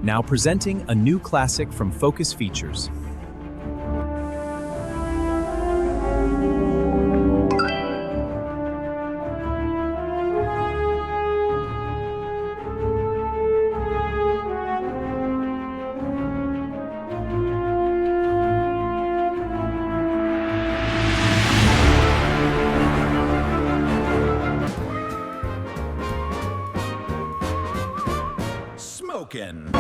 Now presenting a new classic from Focus Features. Smokin'.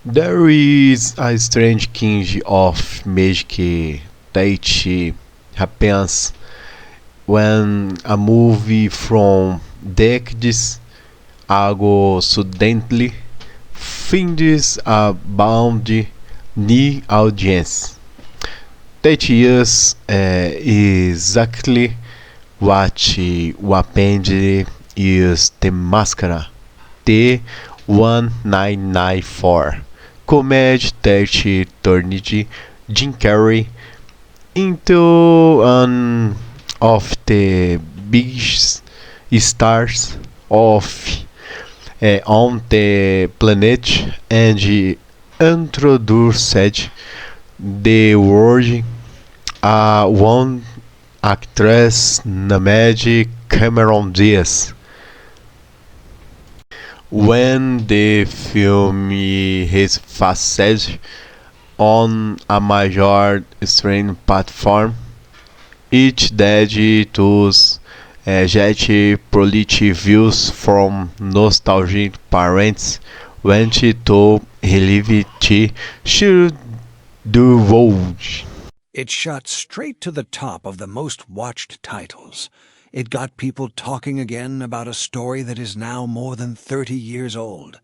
There is a strange tinge of magic that happens when a movie from decades ago suddenly finds a bound new audience. That is exactly what happened is the Máscara T-1994 comedy that turned Jim Carrey into one of the biggest stars of on the planet and introduced the world one actress Named Cameron Diaz. When the film is faced on a major streaming platform, each day to jet prolific views from nostalgic parents went to relive it should do world. It shot straight to the top of the most watched titles. It got people talking again about a story that is now more than 30 years old.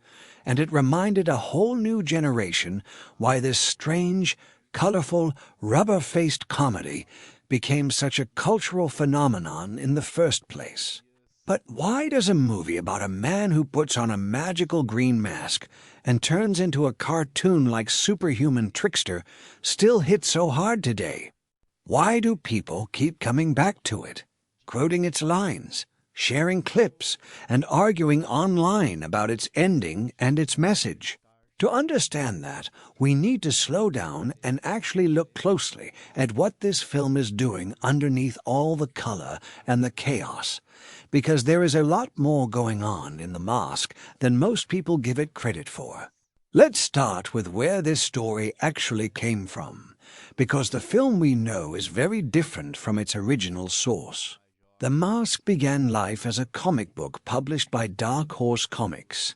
And it reminded a whole new generation why this strange, colorful, rubber-faced comedy became such a cultural phenomenon in the first place. But why does a movie about a man who puts on a magical green mask and turns into a cartoon-like superhuman trickster still hit so hard today? Why do people keep coming back to it, quoting its lines, sharing clips, and arguing online about its ending and its message? To understand that, we need to slow down and actually look closely at what this film is doing underneath all the color and the chaos, because there is a lot more going on in The Mask than most people give it credit for. Let's start with where this story actually came from, because the film we know is very different from its original source. The Mask began life as a comic book published by Dark Horse Comics.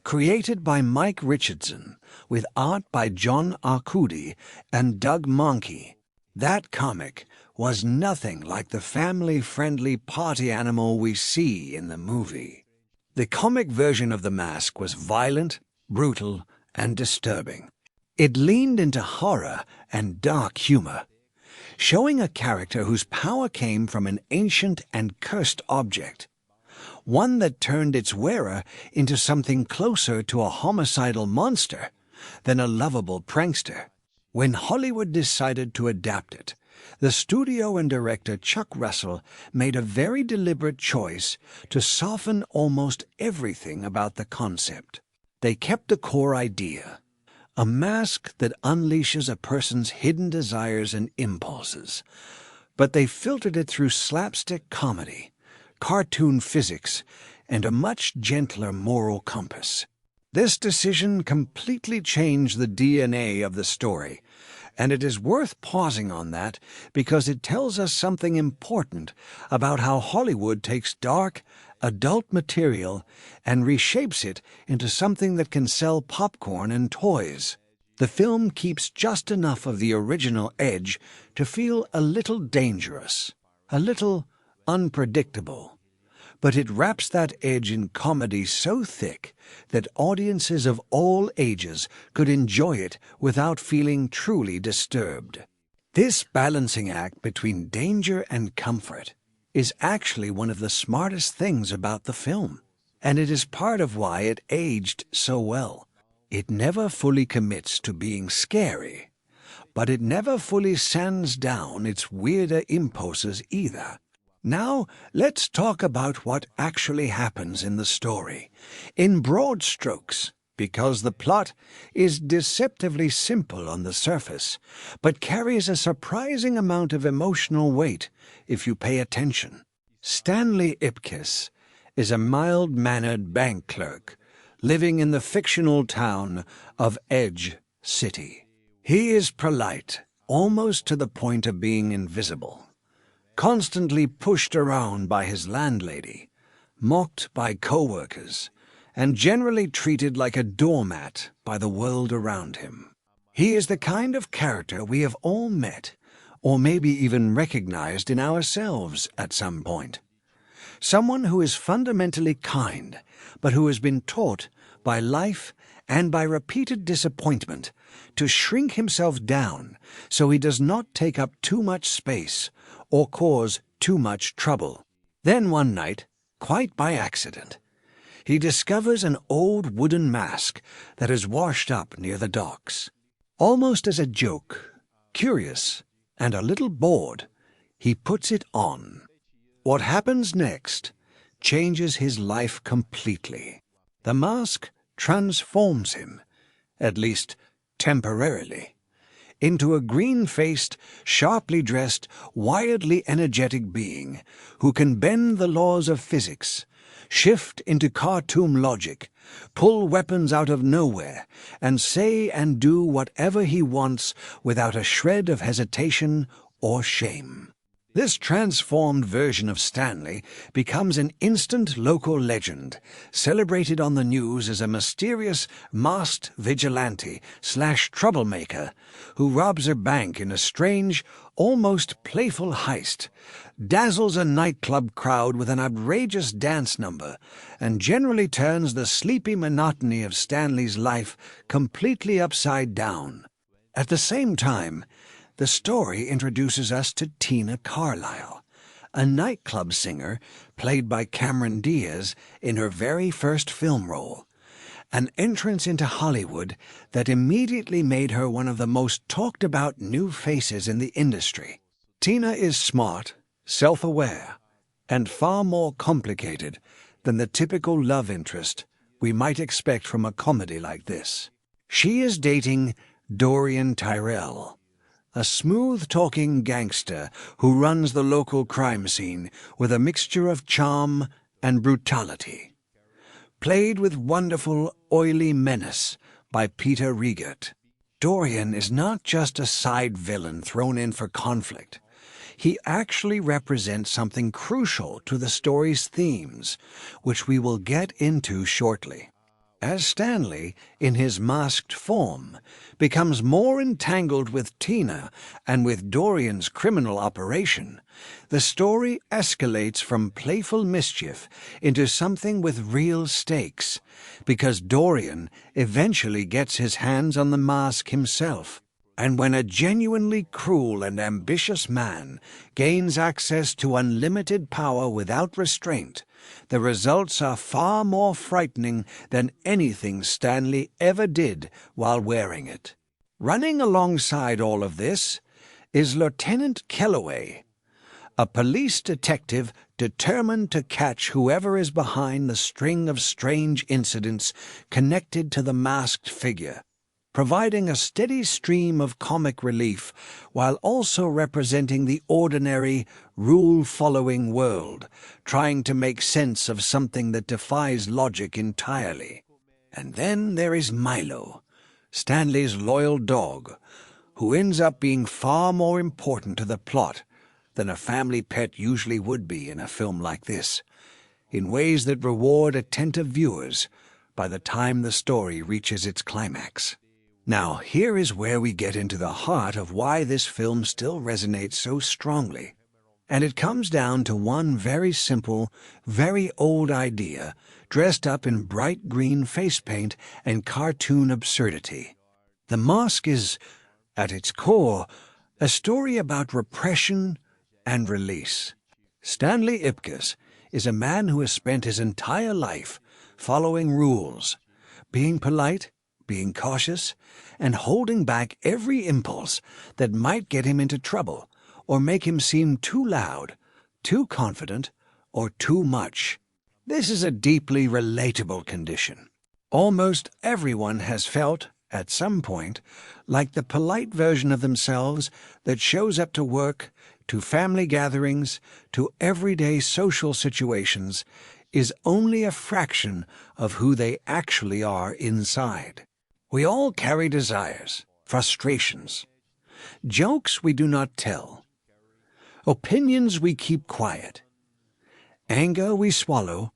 Created by Mike Richardson, with art by John Arcudi and Doug Mahnke, that comic was nothing like the family-friendly party animal we see in the movie. The comic version of The Mask was violent, brutal, and disturbing. It leaned into horror and dark humor, showing a character whose power came from an ancient and cursed object, one that turned its wearer into something closer to a homicidal monster than a lovable prankster. When Hollywood decided to adapt it, the studio and director Chuck Russell made a very deliberate choice to soften almost everything about the concept. They kept the core idea, a mask that unleashes a person's hidden desires and impulses, but they filtered it through slapstick comedy, cartoon physics, and a much gentler moral compass. This decision completely changed the DNA of the story, and it is worth pausing on that because it tells us something important about how Hollywood takes dark, adult material and reshapes it into something that can sell popcorn and toys. The film keeps just enough of the original edge to feel a little dangerous, a little unpredictable, but it wraps that edge in comedy so thick that audiences of all ages could enjoy it without feeling truly disturbed. This balancing act between danger and comfort is actually one of the smartest things about the film, and it is part of why it aged so well. It never fully commits to being scary, but it never fully sands down its weirder impulses either. Now, let's talk about what actually happens in the story, in broad strokes, because the plot is deceptively simple on the surface, but carries a surprising amount of emotional weight if you pay attention. Stanley Ipkiss is a mild-mannered bank clerk living in the fictional town of Edge City. He is polite, almost to the point of being invisible, constantly pushed around by his landlady, mocked by co-workers, and generally treated like a doormat by the world around him. He is the kind of character we have all met, or maybe even recognized in ourselves at some point. Someone who is fundamentally kind, but who has been taught by life and by repeated disappointment to shrink himself down so he does not take up too much space or cause too much trouble. Then one night, quite by accident, he discovers an old wooden mask that is washed up near the docks. Almost as a joke, curious, and a little bored, he puts it on. What happens next changes his life completely. The mask transforms him, at least temporarily, into a green-faced, sharply dressed, wildly energetic being who can bend the laws of physics, shift into cartoon logic, pull weapons out of nowhere, and say and do whatever he wants without a shred of hesitation or shame. This transformed version of Stanley becomes an instant local legend, celebrated on the news as a mysterious masked vigilante/troublemaker who robs a bank in a strange, almost playful heist, dazzles a nightclub crowd with an outrageous dance number, and generally turns the sleepy monotony of Stanley's life completely upside down. At the same time, the story introduces us to Tina Carlisle, a nightclub singer played by Cameron Diaz in her very first film role, an entrance into Hollywood that immediately made her one of the most talked-about new faces in the industry. Tina is smart, self-aware, and far more complicated than the typical love interest we might expect from a comedy like this. She is dating Dorian Tyrell, a smooth-talking gangster who runs the local crime scene with a mixture of charm and brutality. Played with wonderful, oily menace by Peter Riegert, Dorian is not just a side villain thrown in for conflict. He actually represents something crucial to the story's themes, which we will get into shortly. As Stanley, in his masked form, becomes more entangled with Tina and with Dorian's criminal operation, the story escalates from playful mischief into something with real stakes, because Dorian eventually gets his hands on the mask himself. And when a genuinely cruel and ambitious man gains access to unlimited power without restraint, the results are far more frightening than anything Stanley ever did while wearing it. Running alongside all of this is Lieutenant Kellaway, a police detective determined to catch whoever is behind the string of strange incidents connected to the masked figure, providing a steady stream of comic relief while also representing the ordinary, rule-following world, trying to make sense of something that defies logic entirely. And then there is Milo, Stanley's loyal dog, who ends up being far more important to the plot than a family pet usually would be in a film like this, in ways that reward attentive viewers by the time the story reaches its climax. Now, here is where we get into the heart of why this film still resonates so strongly. And it comes down to one very simple, very old idea, dressed up in bright green face paint and cartoon absurdity. The Mask is, at its core, a story about repression and release. Stanley Ipkiss is a man who has spent his entire life following rules, being polite, being cautious, and holding back every impulse that might get him into trouble or make him seem too loud, too confident, or too much. This is a deeply relatable condition. Almost everyone has felt, at some point, like the polite version of themselves that shows up to work, to family gatherings, to everyday social situations, is only a fraction of who they actually are inside. We all carry desires, frustrations, jokes we do not tell, opinions we keep quiet, anger we swallow,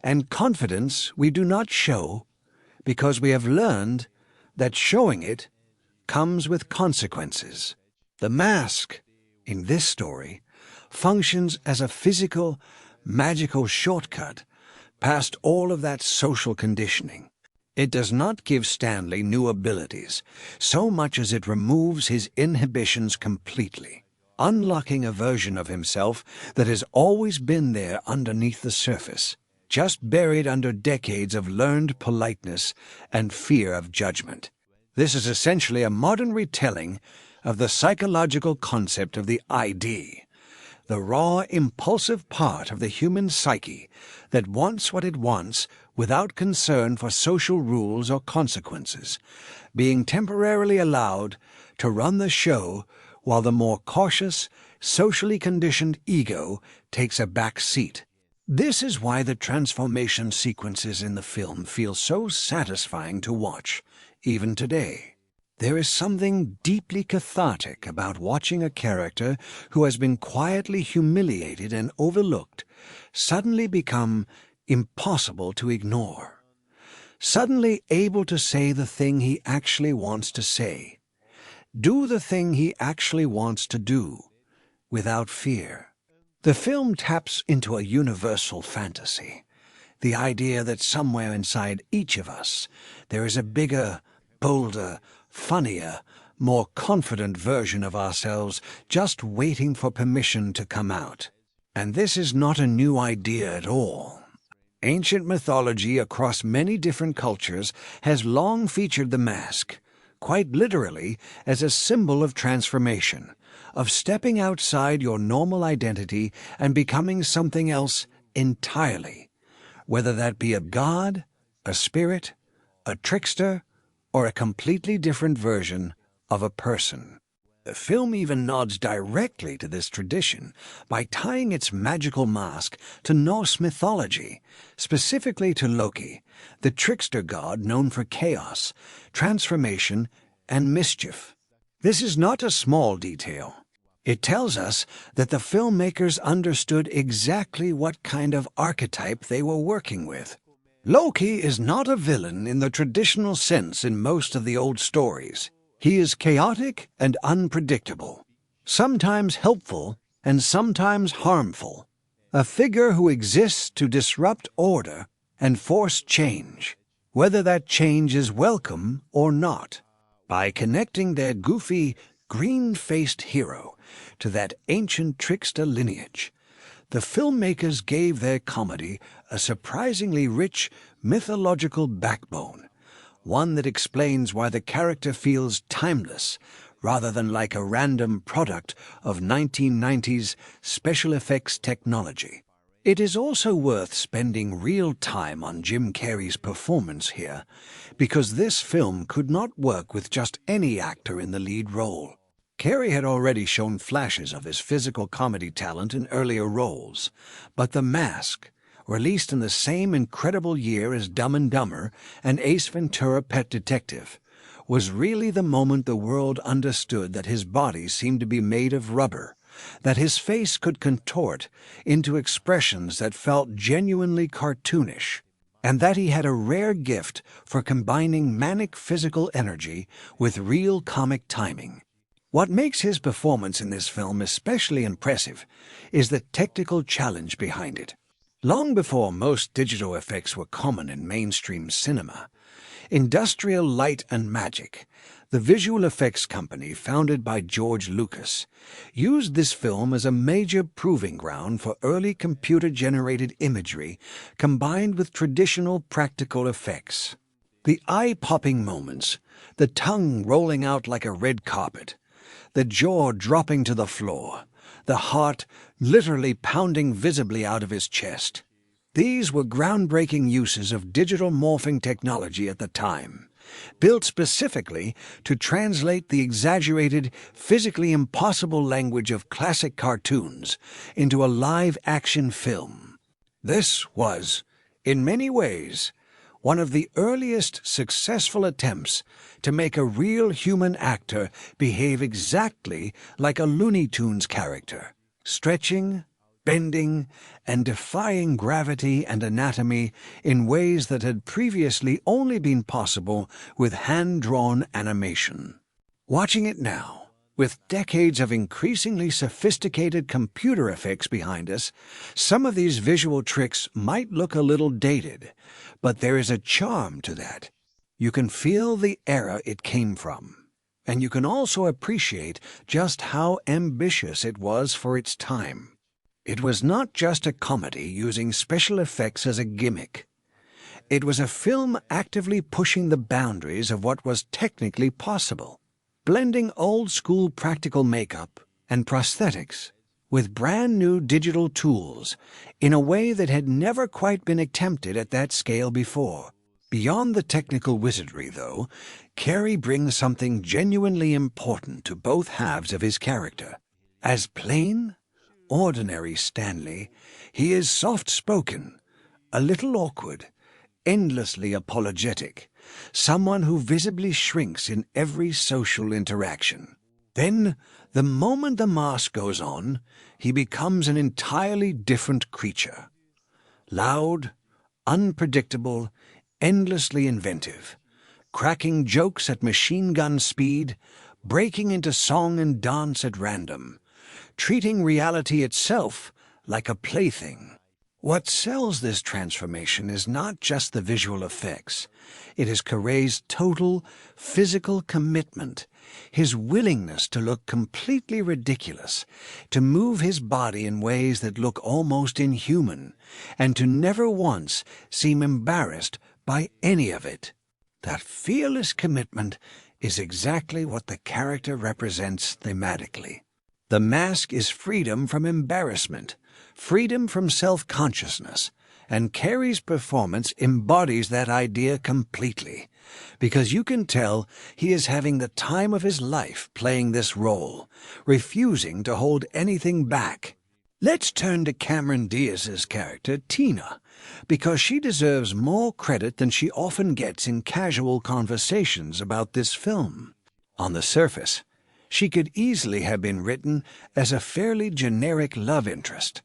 and confidence we do not show because we have learned that showing it comes with consequences. The mask, in this story, functions as a physical, magical shortcut past all of that social conditioning. It does not give Stanley new abilities so much as it removes his inhibitions completely, unlocking a version of himself that has always been there underneath the surface, just buried under decades of learned politeness and fear of judgment. This is essentially a modern retelling of the psychological concept of the ID, the raw, impulsive part of the human psyche that wants what it wants without concern for social rules or consequences, being temporarily allowed to run the show while the more cautious, socially conditioned ego takes a back seat. This is why the transformation sequences in the film feel so satisfying to watch, even today. There is something deeply cathartic about watching a character who has been quietly humiliated and overlooked suddenly become impossible to ignore, suddenly able to say the thing he actually wants to say, do the thing he actually wants to do, without fear. The film taps into a universal fantasy, the idea that somewhere inside each of us there is a bigger, bolder, funnier, more confident version of ourselves just waiting for permission to come out. And this is not a new idea at all. Ancient mythology across many different cultures has long featured the mask, quite literally as a symbol of transformation, of stepping outside your normal identity and becoming something else entirely, whether that be a god, a spirit, a trickster, or a completely different version of a person. The film even nods directly to this tradition by tying its magical mask to Norse mythology, specifically to Loki, the trickster god known for chaos, transformation, and mischief. This is not a small detail. It tells us that the filmmakers understood exactly what kind of archetype they were working with. Loki is not a villain in the traditional sense in most of the old stories. He is chaotic and unpredictable, sometimes helpful and sometimes harmful, a figure who exists to disrupt order and force change, whether that change is welcome or not. By connecting their goofy, green-faced hero to that ancient trickster lineage, the filmmakers gave their comedy a surprisingly rich mythological backbone, one that explains why the character feels timeless rather than like a random product of 1990s special effects technology. It is also worth spending real time on Jim Carrey's performance here, because this film could not work with just any actor in the lead role. Carrey had already shown flashes of his physical comedy talent in earlier roles, but The Mask, released in the same incredible year as Dumb and Dumber and Ace Ventura: Pet Detective, was really the moment the world understood that his body seemed to be made of rubber, that his face could contort into expressions that felt genuinely cartoonish, and that he had a rare gift for combining manic physical energy with real comic timing. What makes his performance in this film especially impressive is the technical challenge behind it. Long before most digital effects were common in mainstream cinema, Industrial Light and Magic, the visual effects company founded by George Lucas, used this film as a major proving ground for early computer-generated imagery combined with traditional practical effects. The eye-popping moments, the tongue rolling out like a red carpet, the jaw dropping to the floor, the heart literally pounding visibly out of his chest. These were groundbreaking uses of digital morphing technology at the time, built specifically to translate the exaggerated, physically impossible language of classic cartoons into a live-action film. This was, in many ways, one of the earliest successful attempts to make a real human actor behave exactly like a Looney Tunes character, stretching, bending and defying gravity and anatomy in ways that had previously only been possible with hand-drawn animation. Watching it now, with decades of increasingly sophisticated computer effects behind us, some of these visual tricks might look a little dated, but there is a charm to that. You can feel the era it came from, and you can also appreciate just how ambitious it was for its time. It was not just a comedy using special effects as a gimmick. It was a film actively pushing the boundaries of what was technically possible, blending old-school practical makeup and prosthetics with brand-new digital tools in a way that had never quite been attempted at that scale before. Beyond the technical wizardry, though, Cary brings something genuinely important to both halves of his character. As plain, ordinary Stanley, he is soft-spoken, a little awkward, endlessly apologetic, someone who visibly shrinks in every social interaction. Then, the moment the mask goes on, he becomes an entirely different creature. Loud, unpredictable, endlessly inventive, cracking jokes at machine gun speed, breaking into song and dance at random, treating reality itself like a plaything. What sells this transformation is not just the visual effects. It is Caré's total physical commitment, his willingness to look completely ridiculous, to move his body in ways that look almost inhuman, and to never once seem embarrassed by any of it. That fearless commitment is exactly what the character represents thematically. The mask is freedom from embarrassment, freedom from self-consciousness, and Cary's performance embodies that idea completely, because you can tell he is having the time of his life playing this role, refusing to hold anything back. Let's turn to Cameron Diaz's character, Tina, because she deserves more credit than she often gets in casual conversations about this film. On the surface, she could easily have been written as a fairly generic love interest,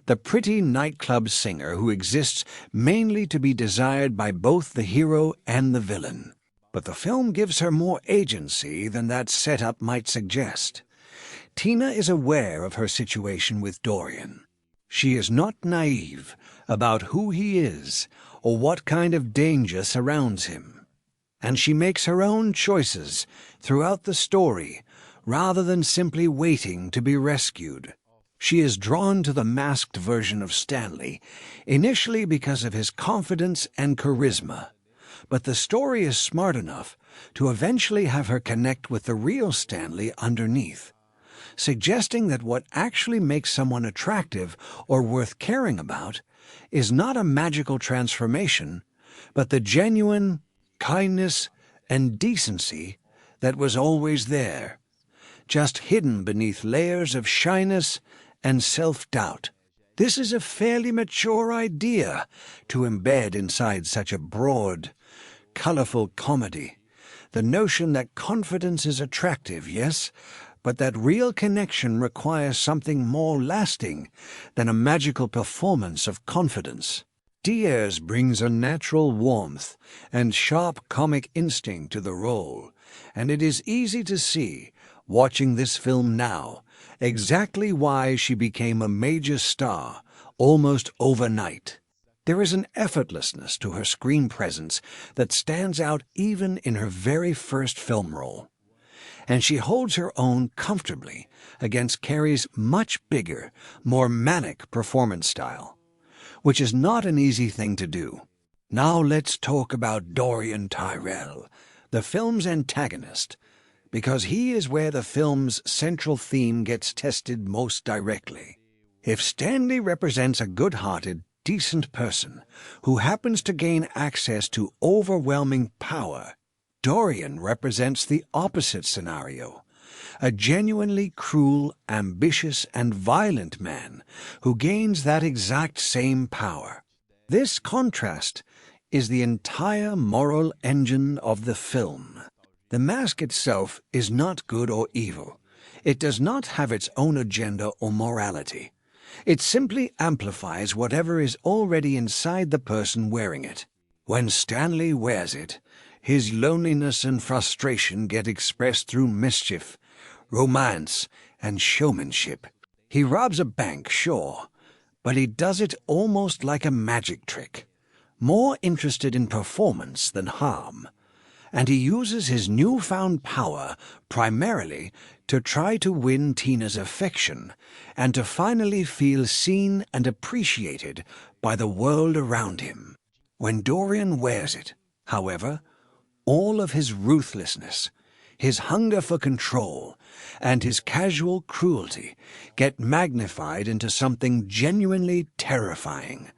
the pretty nightclub singer who exists mainly to be desired by both the hero and the villain. But the film gives her more agency than that setup might suggest. Tina is aware of her situation with Dorian. She is not naive about who he is or what kind of danger surrounds him. And she makes her own choices throughout the story rather than simply waiting to be rescued. She is drawn to the masked version of Stanley, initially because of his confidence and charisma. But the story is smart enough to eventually have her connect with the real Stanley underneath, suggesting that what actually makes someone attractive or worth caring about is not a magical transformation, but the genuine kindness and decency that was always there, just hidden beneath layers of shyness and self-doubt. This is a fairly mature idea to embed inside such a broad, colorful comedy. The notion that confidence is attractive, yes, but that real connection requires something more lasting than a magical performance of confidence. Diaz brings a natural warmth and sharp comic instinct to the role, and it is easy to see, watching this film now, exactly why she became a major star almost overnight. There is an effortlessness to her screen presence that stands out even in her very first film role. And she holds her own comfortably against Cary's much bigger, more manic performance style, which is not an easy thing to do. Now let's talk about Dorian Tyrell, the film's antagonist, because he is where the film's central theme gets tested most directly. If Stanley represents a good-hearted, decent person who happens to gain access to overwhelming power, Dorian represents the opposite scenario, a genuinely cruel, ambitious, and violent man who gains that exact same power. This contrast is the entire moral engine of the film. The mask itself is not good or evil. It does not have its own agenda or morality. It simply amplifies whatever is already inside the person wearing it. When Stanley wears it, his loneliness and frustration get expressed through mischief, romance, and showmanship. He robs a bank, sure, but he does it almost like a magic trick, more interested in performance than harm. And he uses his newfound power primarily to try to win Tina's affection and to finally feel seen and appreciated by the world around him. When Dorian wears it, however, all of his ruthlessness, his hunger for control, and his casual cruelty get magnified into something genuinely terrifying.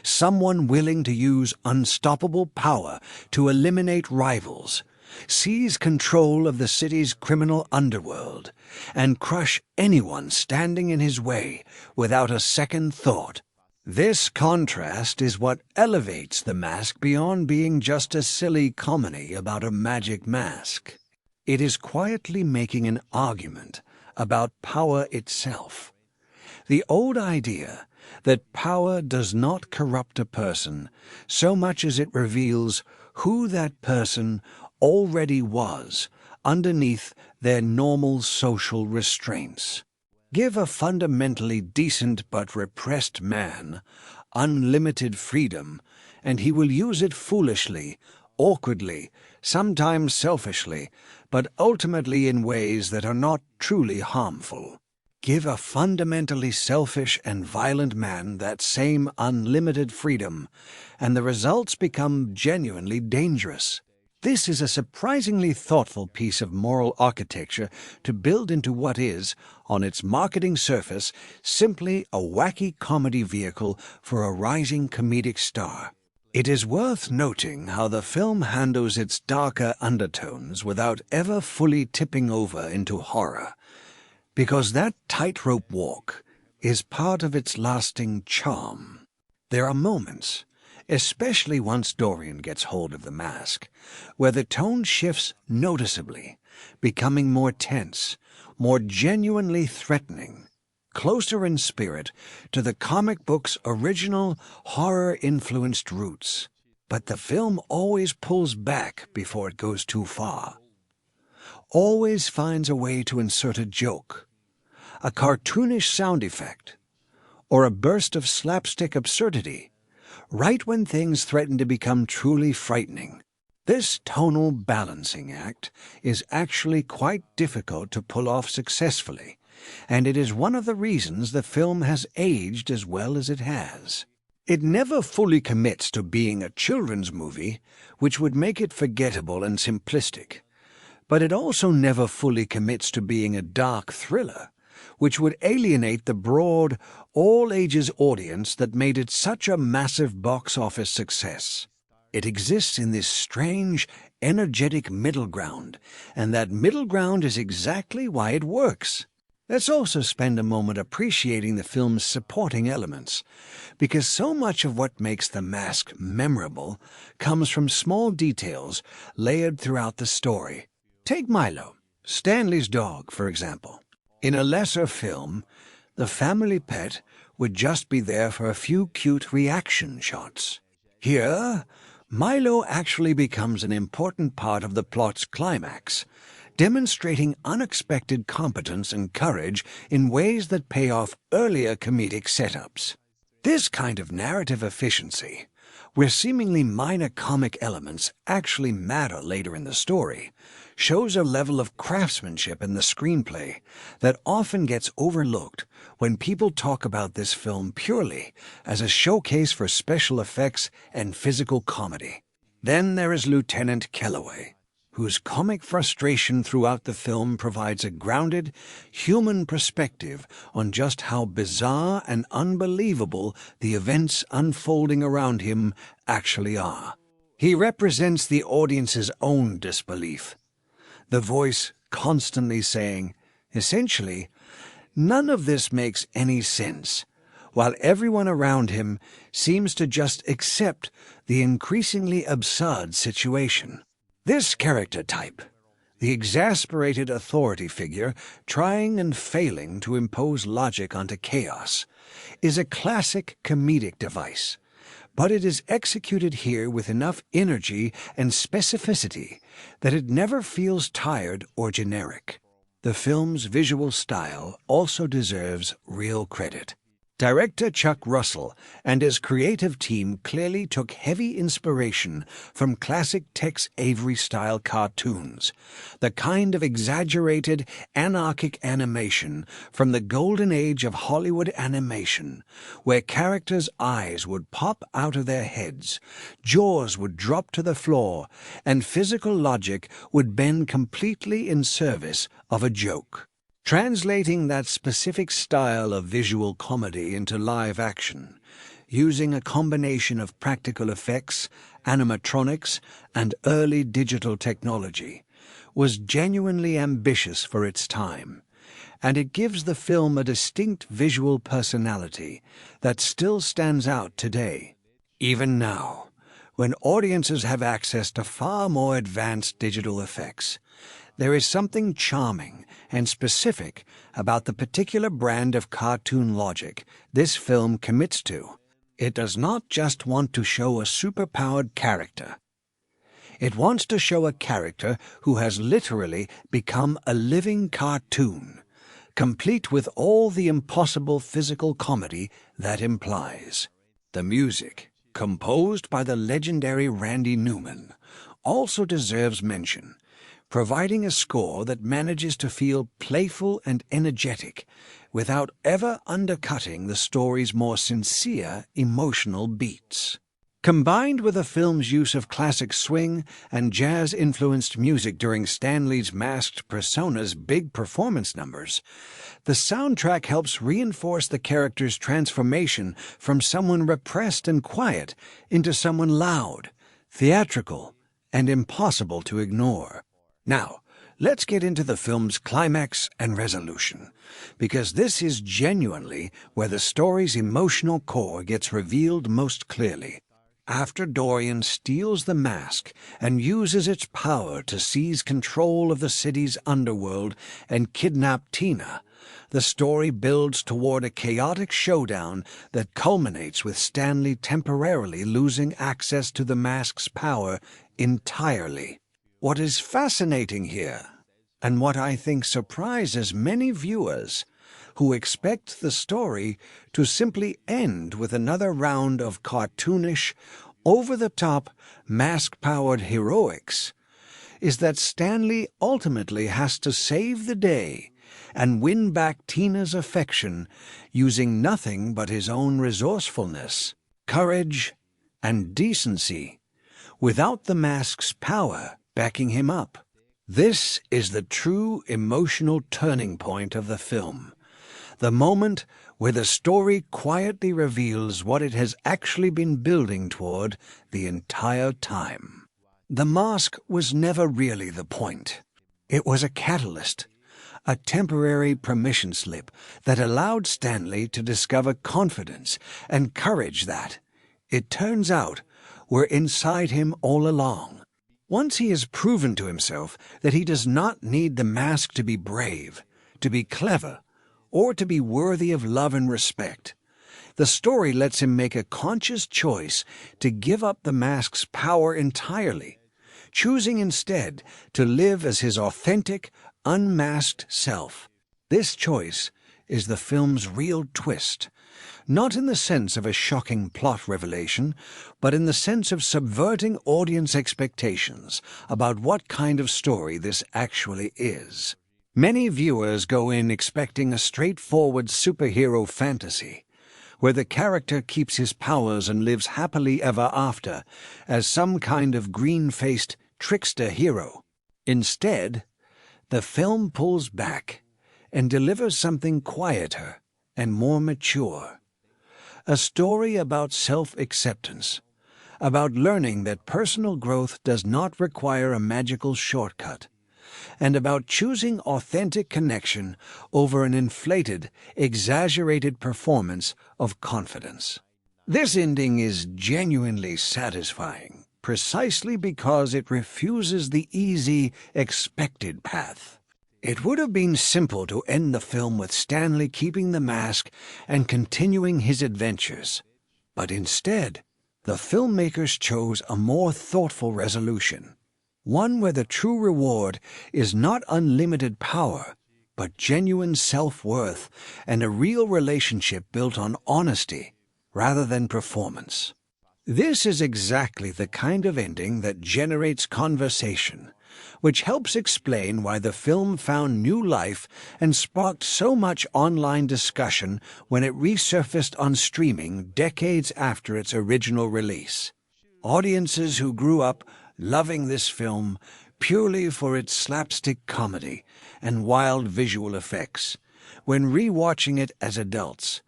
Someone willing to use unstoppable power to eliminate rivals, seize control of the city's criminal underworld, and crush anyone standing in his way without a second thought. This contrast is what elevates The Mask beyond being just a silly comedy about a magic mask. It is quietly making an argument about power itself. The old idea that power does not corrupt a person so much as it reveals who that person already was underneath their normal social restraints. Give a fundamentally decent but repressed man unlimited freedom, and he will use it foolishly, awkwardly, sometimes selfishly, but ultimately in ways that are not truly harmful. Give a fundamentally selfish and violent man that same unlimited freedom, and the results become genuinely dangerous. This is a surprisingly thoughtful piece of moral architecture to build into what is, on its marketing surface, simply a wacky comedy vehicle for a rising comedic star. It is worth noting how the film handles its darker undertones without ever fully tipping over into horror, because that tightrope walk is part of its lasting charm. There are moments, especially once Dorian gets hold of the mask, where the tone shifts noticeably, becoming more tense, more genuinely threatening, closer in spirit to the comic book's original horror-influenced roots. But the film always pulls back before it goes too far. Always finds a way to insert a joke, a cartoonish sound effect, or a burst of slapstick absurdity, right when things threaten to become truly frightening. This tonal balancing act is actually quite difficult to pull off successfully, and it is one of the reasons the film has aged as well as it has. It never fully commits to being a children's movie, which would make it forgettable and simplistic, but it also never fully commits to being a dark thriller, which would alienate the broad, all-ages audience that made it such a massive box office success. It exists in this strange, energetic middle ground, and that middle ground is exactly why it works. Let's also spend a moment appreciating the film's supporting elements, because so much of what makes The Mask memorable comes from small details layered throughout the story. Take Milo, Stanley's dog, for example. In a lesser film, the family pet would just be there for a few cute reaction shots. Here, Milo actually becomes an important part of the plot's climax, demonstrating unexpected competence and courage in ways that pay off earlier comedic setups. This kind of narrative efficiency, where seemingly minor comic elements actually matter later in the story, shows a level of craftsmanship in the screenplay that often gets overlooked when people talk about this film purely as a showcase for special effects and physical comedy. Then there is Lieutenant Kellaway, whose comic frustration throughout the film provides a grounded, human perspective on just how bizarre and unbelievable the events unfolding around him actually are. He represents the audience's own disbelief, the voice constantly saying, essentially, none of this makes any sense, while everyone around him seems to just accept the increasingly absurd situation. This character type, The exasperated authority figure, trying and failing to impose logic onto chaos, is a classic comedic device, but it is executed here with enough energy and specificity that it never feels tired or generic. The film's visual style also deserves real credit. Director Chuck Russell and his creative team clearly took heavy inspiration from classic Tex Avery-style cartoons, the kind of exaggerated, anarchic animation from the golden age of Hollywood animation, where characters' eyes would pop out of their heads, jaws would drop to the floor, and physical logic would bend completely in service of a joke. Translating that specific style of visual comedy into live action, using a combination of practical effects, animatronics, and early digital technology, was genuinely ambitious for its time, and it gives the film a distinct visual personality that still stands out today. Even now, when audiences have access to far more advanced digital effects, there is something charming and specific about the particular brand of cartoon logic this film commits to. It does not just want to show a superpowered character. It wants to show a character who has literally become a living cartoon, complete with all the impossible physical comedy that implies. The music, composed by the legendary Randy Newman, also deserves mention, providing a score that manages to feel playful and energetic without ever undercutting the story's more sincere emotional beats. Combined with the film's use of classic swing and jazz-influenced music during Stan Lee's masked persona's big performance numbers, the soundtrack helps reinforce the character's transformation from someone repressed and quiet into someone loud, theatrical, and impossible to ignore. Now, let's get into the film's climax and resolution, because this is genuinely where the story's emotional core gets revealed most clearly. After Dorian steals the mask and uses its power to seize control of the city's underworld and kidnap Tina, the story builds toward a chaotic showdown that culminates with Stanley temporarily losing access to the mask's power entirely. What is fascinating here, and what I think surprises many viewers who expect the story to simply end with another round of cartoonish, over-the-top, mask-powered heroics, is that Stanley ultimately has to save the day and win back Tina's affection using nothing but his own resourcefulness, courage, and decency, without the mask's power backing him up. This is the true emotional turning point of the film, the moment where the story quietly reveals what it has actually been building toward the entire time. The mask was never really the point. It was a catalyst, a temporary permission slip that allowed Stanley to discover confidence and courage that, it turns out, were inside him all along. Once he has proven to himself that he does not need the mask to be brave, to be clever, or to be worthy of love and respect, the story lets him make a conscious choice to give up the mask's power entirely, choosing instead to live as his authentic, unmasked self. This choice is the film's real twist, not in the sense of a shocking plot revelation, but in the sense of subverting audience expectations about what kind of story this actually is. Many viewers go in expecting a straightforward superhero fantasy, where the character keeps his powers and lives happily ever after as some kind of green-faced trickster hero. Instead, the film pulls back and delivers something quieter and more mature. A story about self-acceptance, about learning that personal growth does not require a magical shortcut, and about choosing authentic connection over an inflated, exaggerated performance of confidence. This ending is genuinely satisfying, precisely because it refuses the easy, expected path. It would have been simple to end the film with Stanley keeping the mask and continuing his adventures. But instead, the filmmakers chose a more thoughtful resolution, one where the true reward is not unlimited power, but genuine self-worth and a real relationship built on honesty rather than performance. This is exactly the kind of ending that generates conversation, which helps explain why the film found new life and sparked so much online discussion when it resurfaced on streaming decades after its original release. Audiences who grew up loving this film purely for its slapstick comedy and wild visual effects, when re-watching it as adults,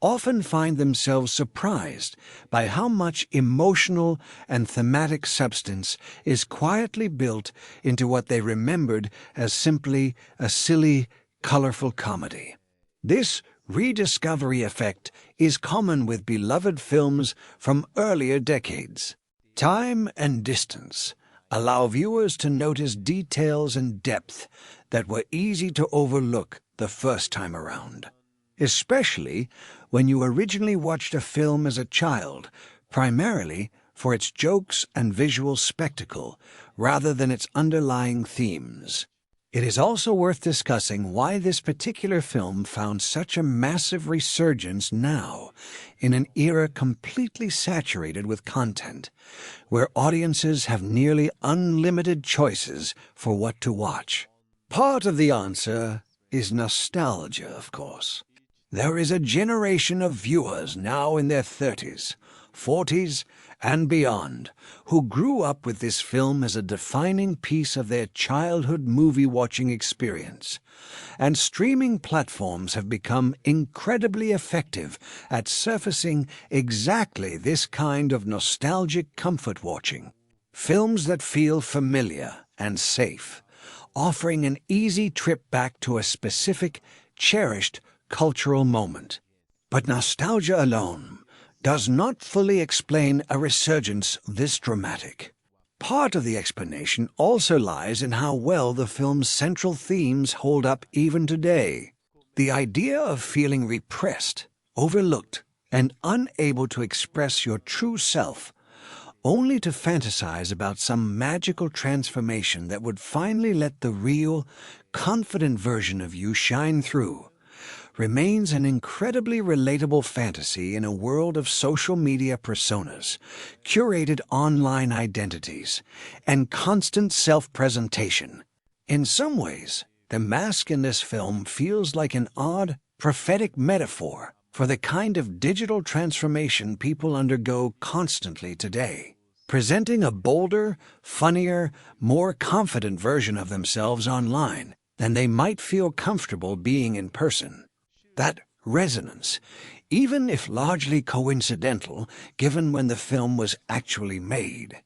often find themselves surprised by how much emotional and thematic substance is quietly built into what they remembered as simply a silly, colorful comedy. This rediscovery effect is common with beloved films from earlier decades. Time and distance allow viewers to notice details and depth that were easy to overlook the first time around, especially when you originally watched a film as a child, primarily for its jokes and visual spectacle rather than its underlying themes. It is also worth discussing why this particular film found such a massive resurgence now, in an era completely saturated with content, where audiences have nearly unlimited choices for what to watch. Part of the answer is nostalgia, of course. There is a generation of viewers now in their 30s, 40s, and beyond, who grew up with this film as a defining piece of their childhood movie-watching experience. And streaming platforms have become incredibly effective at surfacing exactly this kind of nostalgic comfort watching. Films that feel familiar and safe, offering an easy trip back to a specific, cherished cultural moment. But nostalgia alone does not fully explain a resurgence this dramatic. Part of the explanation also lies in how well the film's central themes hold up even today. The idea of feeling repressed, overlooked, and unable to express your true self, only to fantasize about some magical transformation that would finally let the real, confident version of you shine through, remains an incredibly relatable fantasy in a world of social media personas, curated online identities, and constant self-presentation. In some ways, the mask in this film feels like an odd, prophetic metaphor for the kind of digital transformation people undergo constantly today, presenting a bolder, funnier, more confident version of themselves online than they might feel comfortable being in person. That resonance, even if largely coincidental given when the film was actually made,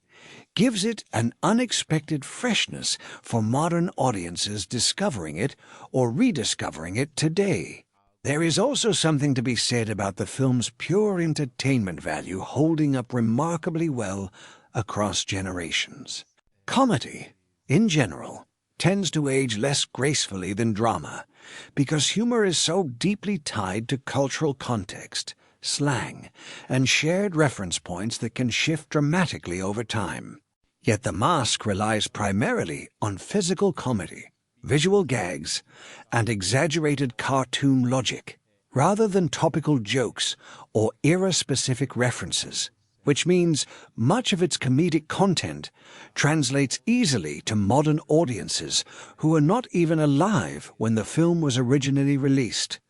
gives it an unexpected freshness for modern audiences discovering it or rediscovering it today. There is also something to be said about the film's pure entertainment value holding up remarkably well across generations. Comedy, in general, tends to age less gracefully than drama, because humor is so deeply tied to cultural context, slang, and shared reference points that can shift dramatically over time. Yet The Mask relies primarily on physical comedy, visual gags, and exaggerated cartoon logic, rather than topical jokes or era-specific references, which means much of its comedic content translates easily to modern audiences who are not even alive when the film was originally released.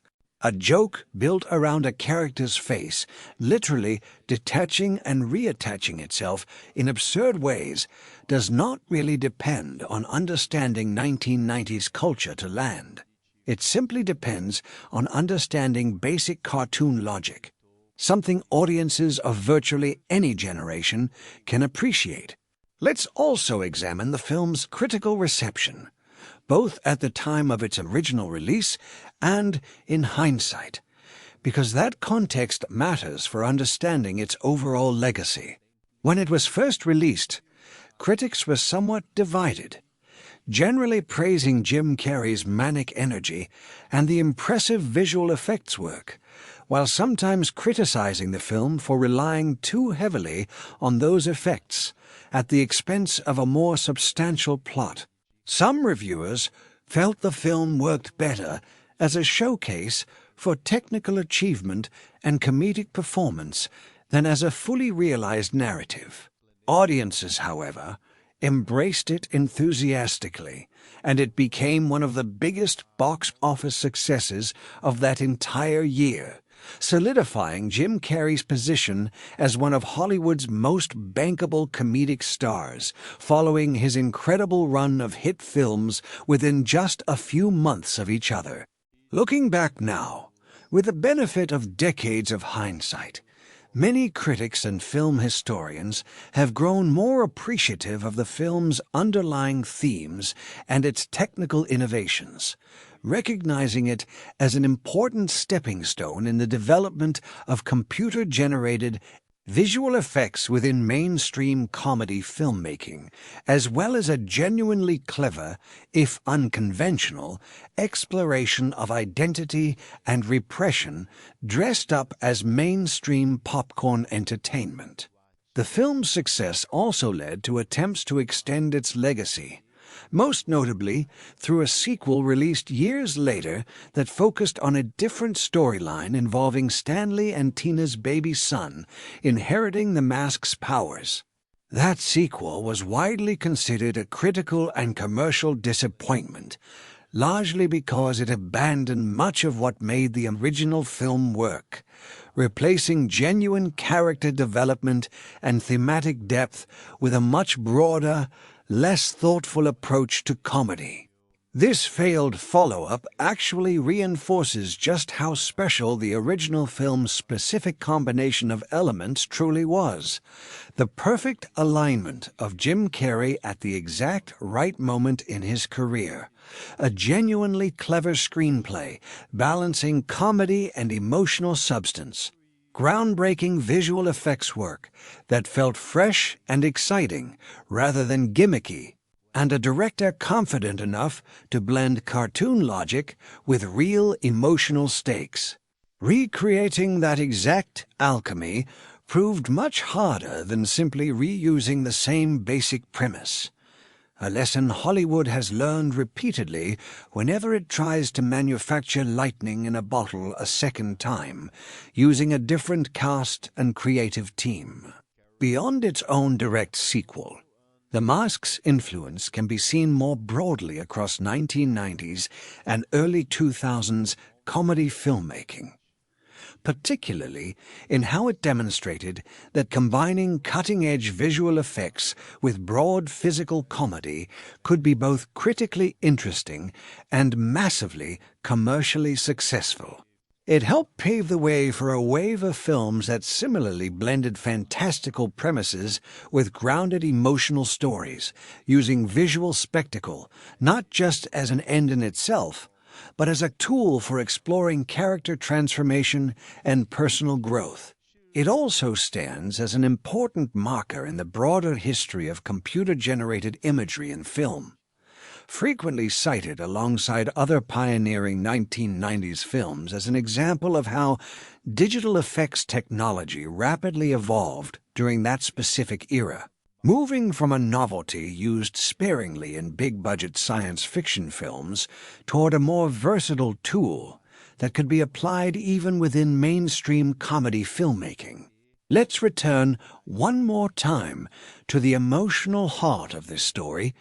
A joke built around a character's face, literally detaching and reattaching itself in absurd ways, does not really depend on understanding 1990s culture to land. It simply depends on understanding basic cartoon logic, something audiences of virtually any generation can appreciate. Let's also examine the film's critical reception, both at the time of its original release and in hindsight, because that context matters for understanding its overall legacy. When it was first released, critics were somewhat divided, generally praising Jim Carrey's manic energy and the impressive visual effects work, while sometimes criticizing the film for relying too heavily on those effects at the expense of a more substantial plot. Some reviewers felt the film worked better as a showcase for technical achievement and comedic performance than as a fully realized narrative. Audiences, however, embraced it enthusiastically, and it became one of the biggest box office successes of that entire year, solidifying Jim Carrey's position as one of Hollywood's most bankable comedic stars, following his incredible run of hit films within just a few months of each other. Looking back now, with the benefit of decades of hindsight, many critics and film historians have grown more appreciative of the film's underlying themes and its technical innovations, recognizing it as an important stepping stone in the development of computer-generated visual effects within mainstream comedy filmmaking, as well as a genuinely clever, if unconventional, exploration of identity and repression dressed up as mainstream popcorn entertainment. The film's success also led to attempts to extend its legacy, most notably through a sequel released years later that focused on a different storyline involving Stanley and Tina's baby son inheriting the mask's powers. That sequel was widely considered a critical and commercial disappointment, largely because it abandoned much of what made the original film work, replacing genuine character development and thematic depth with a much broader, less thoughtful approach to comedy. This failed follow-up actually reinforces just how special the original film's specific combination of elements truly was. The perfect alignment of Jim Carrey at the exact right moment in his career. A genuinely clever screenplay, balancing comedy and emotional substance. Groundbreaking visual effects work that felt fresh and exciting rather than gimmicky, and a director confident enough to blend cartoon logic with real emotional stakes. Recreating that exact alchemy proved much harder than simply reusing the same basic premise. A lesson Hollywood has learned repeatedly whenever it tries to manufacture lightning in a bottle a second time, using a different cast and creative team. Beyond its own direct sequel, The Mask's influence can be seen more broadly across 1990s and early 2000s comedy filmmaking, particularly in how it demonstrated that combining cutting-edge visual effects with broad physical comedy could be both critically interesting and massively commercially successful. It helped pave the way for a wave of films that similarly blended fantastical premises with grounded emotional stories, using visual spectacle not just as an end in itself, but as a tool for exploring character transformation and personal growth. It also stands as an important marker in the broader history of computer-generated imagery in film, frequently cited alongside other pioneering 1990s films as an example of how digital effects technology rapidly evolved during that specific era. Moving from a novelty used sparingly in big-budget science fiction films toward a more versatile tool that could be applied even within mainstream comedy filmmaking. Let's return one more time to the emotional heart of this story,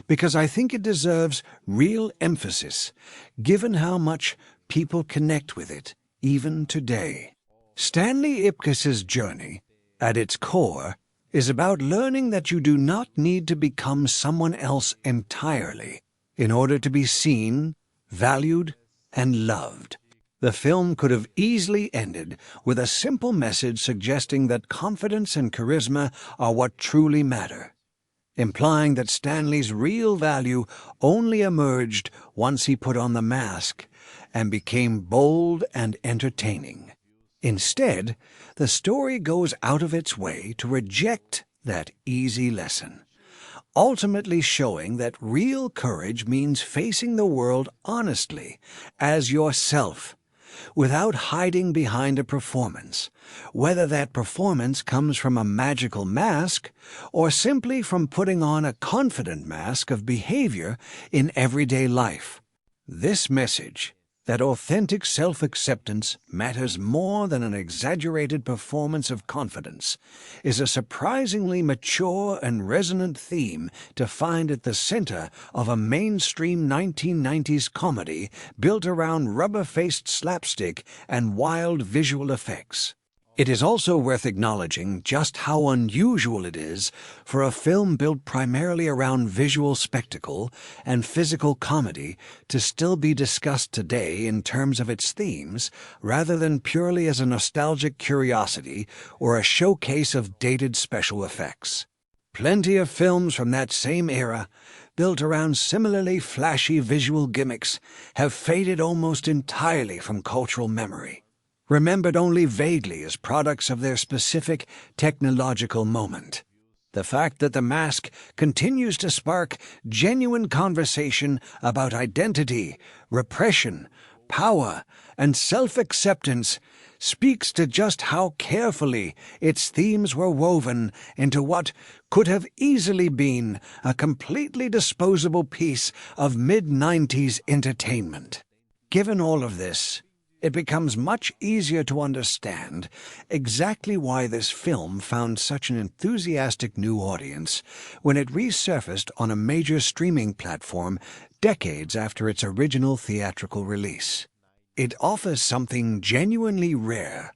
because I think it deserves real emphasis, given how much people connect with it even today. Stanley Ipkiss's journey, at its core, is about learning that you do not need to become someone else entirely in order to be seen, valued, and loved. The film could have easily ended with a simple message suggesting that confidence and charisma are what truly matter, implying that Stanley's real value only emerged once he put on the mask and became bold and entertaining. Instead, the story goes out of its way to reject that easy lesson, ultimately showing that real courage means facing the world honestly as yourself, without hiding behind a performance, whether that performance comes from a magical mask or simply from putting on a confident mask of behavior in everyday life. This message, that authentic self-acceptance matters more than an exaggerated performance of confidence, is a surprisingly mature and resonant theme to find at the center of a mainstream 1990s comedy built around rubber-faced slapstick and wild visual effects. It is also worth acknowledging just how unusual it is for a film built primarily around visual spectacle and physical comedy to still be discussed today in terms of its themes, rather than purely as a nostalgic curiosity or a showcase of dated special effects. Plenty of films from that same era, built around similarly flashy visual gimmicks, have faded almost entirely from cultural memory, remembered only vaguely as products of their specific technological moment. The fact that The Mask continues to spark genuine conversation about identity, repression, power, and self-acceptance speaks to just how carefully its themes were woven into what could have easily been a completely disposable piece of mid-90s entertainment. Given all of this, it becomes much easier to understand exactly why this film found such an enthusiastic new audience when it resurfaced on a major streaming platform decades after its original theatrical release. It offers something genuinely rare,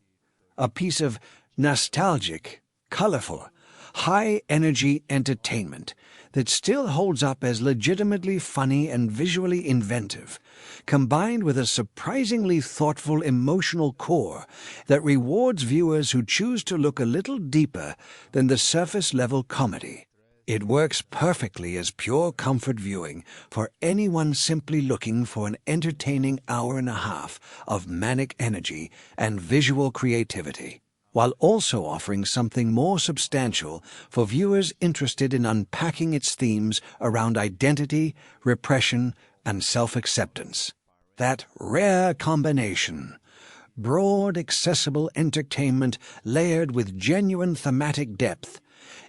a piece of nostalgic, colorful, high-energy entertainment that still holds up as legitimately funny and visually inventive, combined with a surprisingly thoughtful emotional core that rewards viewers who choose to look a little deeper than the surface-level comedy. It works perfectly as pure comfort viewing for anyone simply looking for an entertaining hour and a half of manic energy and visual creativity, while also offering something more substantial for viewers interested in unpacking its themes around identity, repression, and self-acceptance. That rare combination, broad, accessible entertainment layered with genuine thematic depth,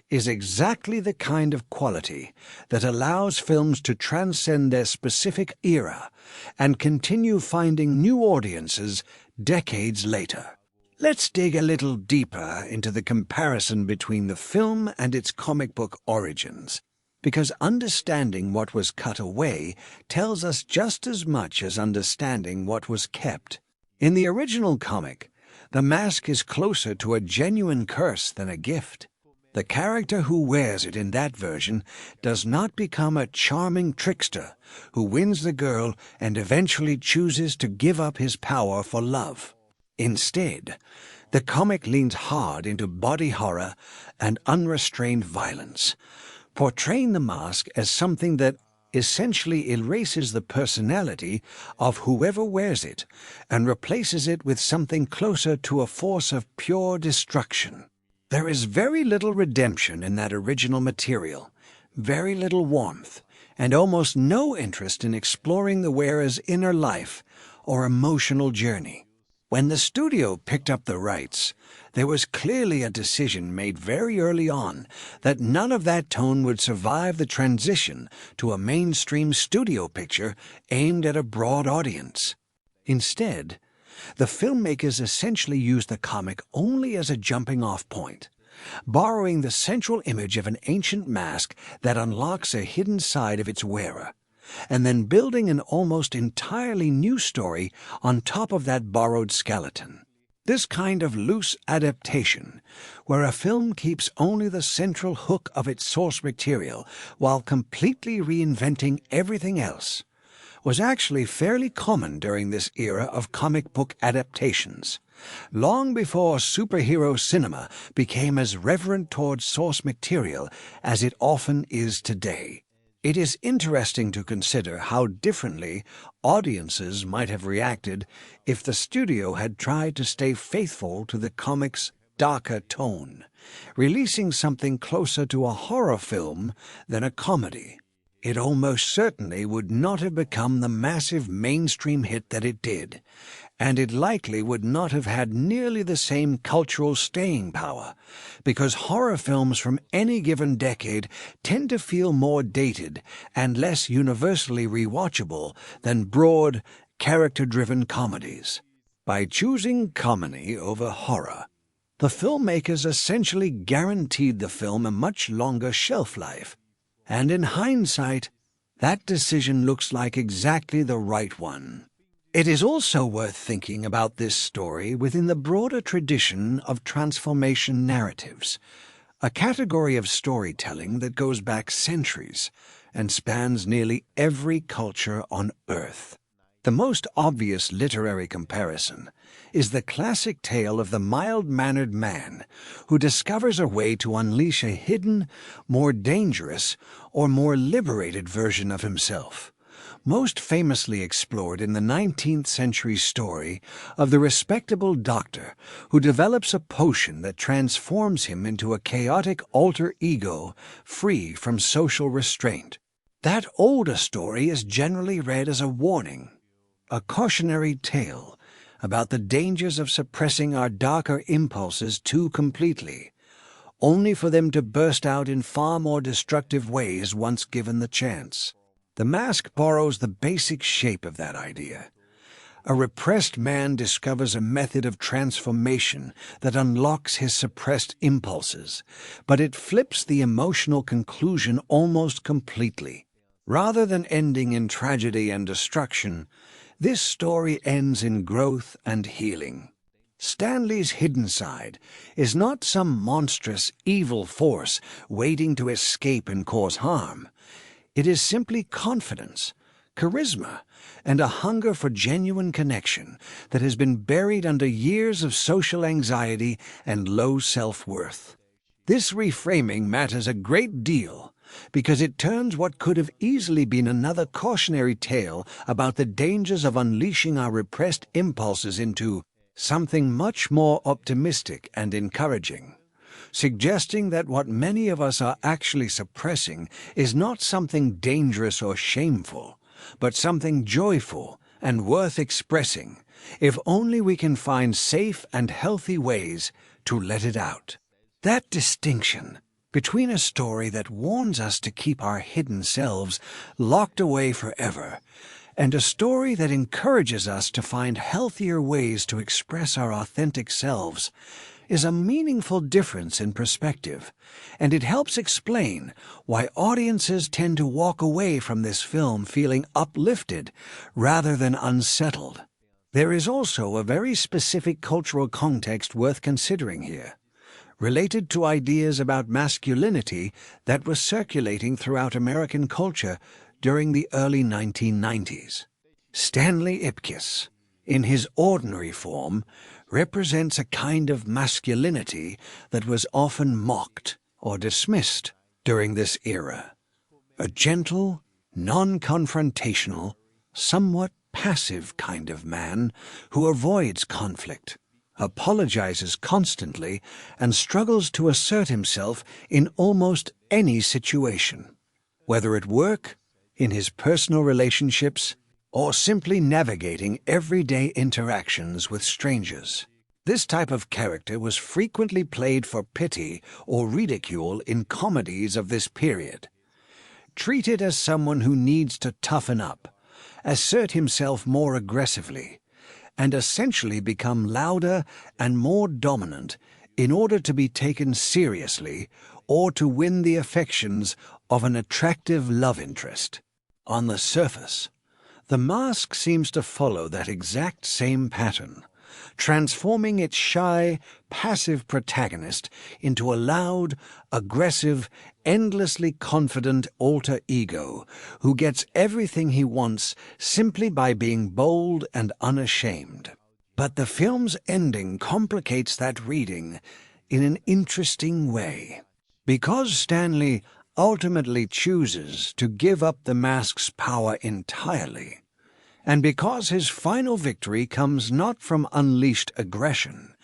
is exactly the kind of quality that allows films to transcend their specific era and continue finding new audiences decades later. Let's dig a little deeper into the comparison between the film and its comic book origins, because understanding what was cut away tells us just as much as understanding what was kept. In the original comic, the mask is closer to a genuine curse than a gift. The character who wears it in that version does not become a charming trickster who wins the girl and eventually chooses to give up his power for love. Instead, the comic leans hard into body horror and unrestrained violence, portraying the mask as something that essentially erases the personality of whoever wears it and replaces it with something closer to a force of pure destruction. There is very little redemption in that original material, very little warmth, and almost no interest in exploring the wearer's inner life or emotional journey. When the studio picked up the rights, there was clearly a decision made very early on that none of that tone would survive the transition to a mainstream studio picture aimed at a broad audience. Instead, the filmmakers essentially used the comic only as a jumping-off point, borrowing the central image of an ancient mask that unlocks a hidden side of its wearer, and then building an almost entirely new story on top of that borrowed skeleton. This kind of loose adaptation, where a film keeps only the central hook of its source material while completely reinventing everything else, was actually fairly common during this era of comic book adaptations, long before superhero cinema became as reverent towards source material as it often is today. It is interesting to consider how differently audiences might have reacted if the studio had tried to stay faithful to the comic's darker tone, releasing something closer to a horror film than a comedy. It almost certainly would not have become the massive mainstream hit that it did, and it likely would not have had nearly the same cultural staying power, because horror films from any given decade tend to feel more dated and less universally rewatchable than broad, character-driven comedies. By choosing comedy over horror, the filmmakers essentially guaranteed the film a much longer shelf life. And in hindsight, that decision looks like exactly the right one. It is also worth thinking about this story within the broader tradition of transformation narratives, a category of storytelling that goes back centuries and spans nearly every culture on Earth. The most obvious literary comparison is the classic tale of the mild-mannered man who discovers a way to unleash a hidden, more dangerous, or more liberated version of himself, most famously explored in the 19th century story of the respectable doctor who develops a potion that transforms him into a chaotic alter ego free from social restraint. That older story is generally read as a warning, a cautionary tale about the dangers of suppressing our darker impulses too completely, only for them to burst out in far more destructive ways once given the chance. The Mask borrows the basic shape of that idea. A repressed man discovers a method of transformation that unlocks his suppressed impulses, but it flips the emotional conclusion almost completely. Rather than ending in tragedy and destruction, this story ends in growth and healing. Stanley's hidden side is not some monstrous, evil force waiting to escape and cause harm. It is simply confidence, charisma, and a hunger for genuine connection that has been buried under years of social anxiety and low self-worth. This reframing matters a great deal because it turns what could have easily been another cautionary tale about the dangers of unleashing our repressed impulses into something much more optimistic and encouraging, suggesting that what many of us are actually suppressing is not something dangerous or shameful, but something joyful and worth expressing, if only we can find safe and healthy ways to let it out. That distinction between a story that warns us to keep our hidden selves locked away forever and a story that encourages us to find healthier ways to express our authentic selves is a meaningful difference in perspective, and it helps explain why audiences tend to walk away from this film feeling uplifted rather than unsettled. There is also a very specific cultural context worth considering here, related to ideas about masculinity that were circulating throughout American culture during the early 1990s. Stanley Ipkiss, in his ordinary form, represents a kind of masculinity that was often mocked or dismissed during this era. A gentle, non-confrontational, somewhat passive kind of man who avoids conflict, apologizes constantly, and struggles to assert himself in almost any situation, whether at work, in his personal relationships, or simply navigating everyday interactions with strangers. This type of character was frequently played for pity or ridicule in comedies of this period. Treated as someone who needs to toughen up, assert himself more aggressively, and essentially become louder and more dominant in order to be taken seriously or to win the affections of an attractive love interest. On the surface, The Mask seems to follow that exact same pattern, transforming its shy, passive protagonist into a loud, aggressive, endlessly confident alter ego who gets everything he wants simply by being bold and unashamed. But the film's ending complicates that reading in an interesting way. Because Stanley ultimately chooses to give up the mask's power entirely. And because his final victory comes not from unleashed aggression,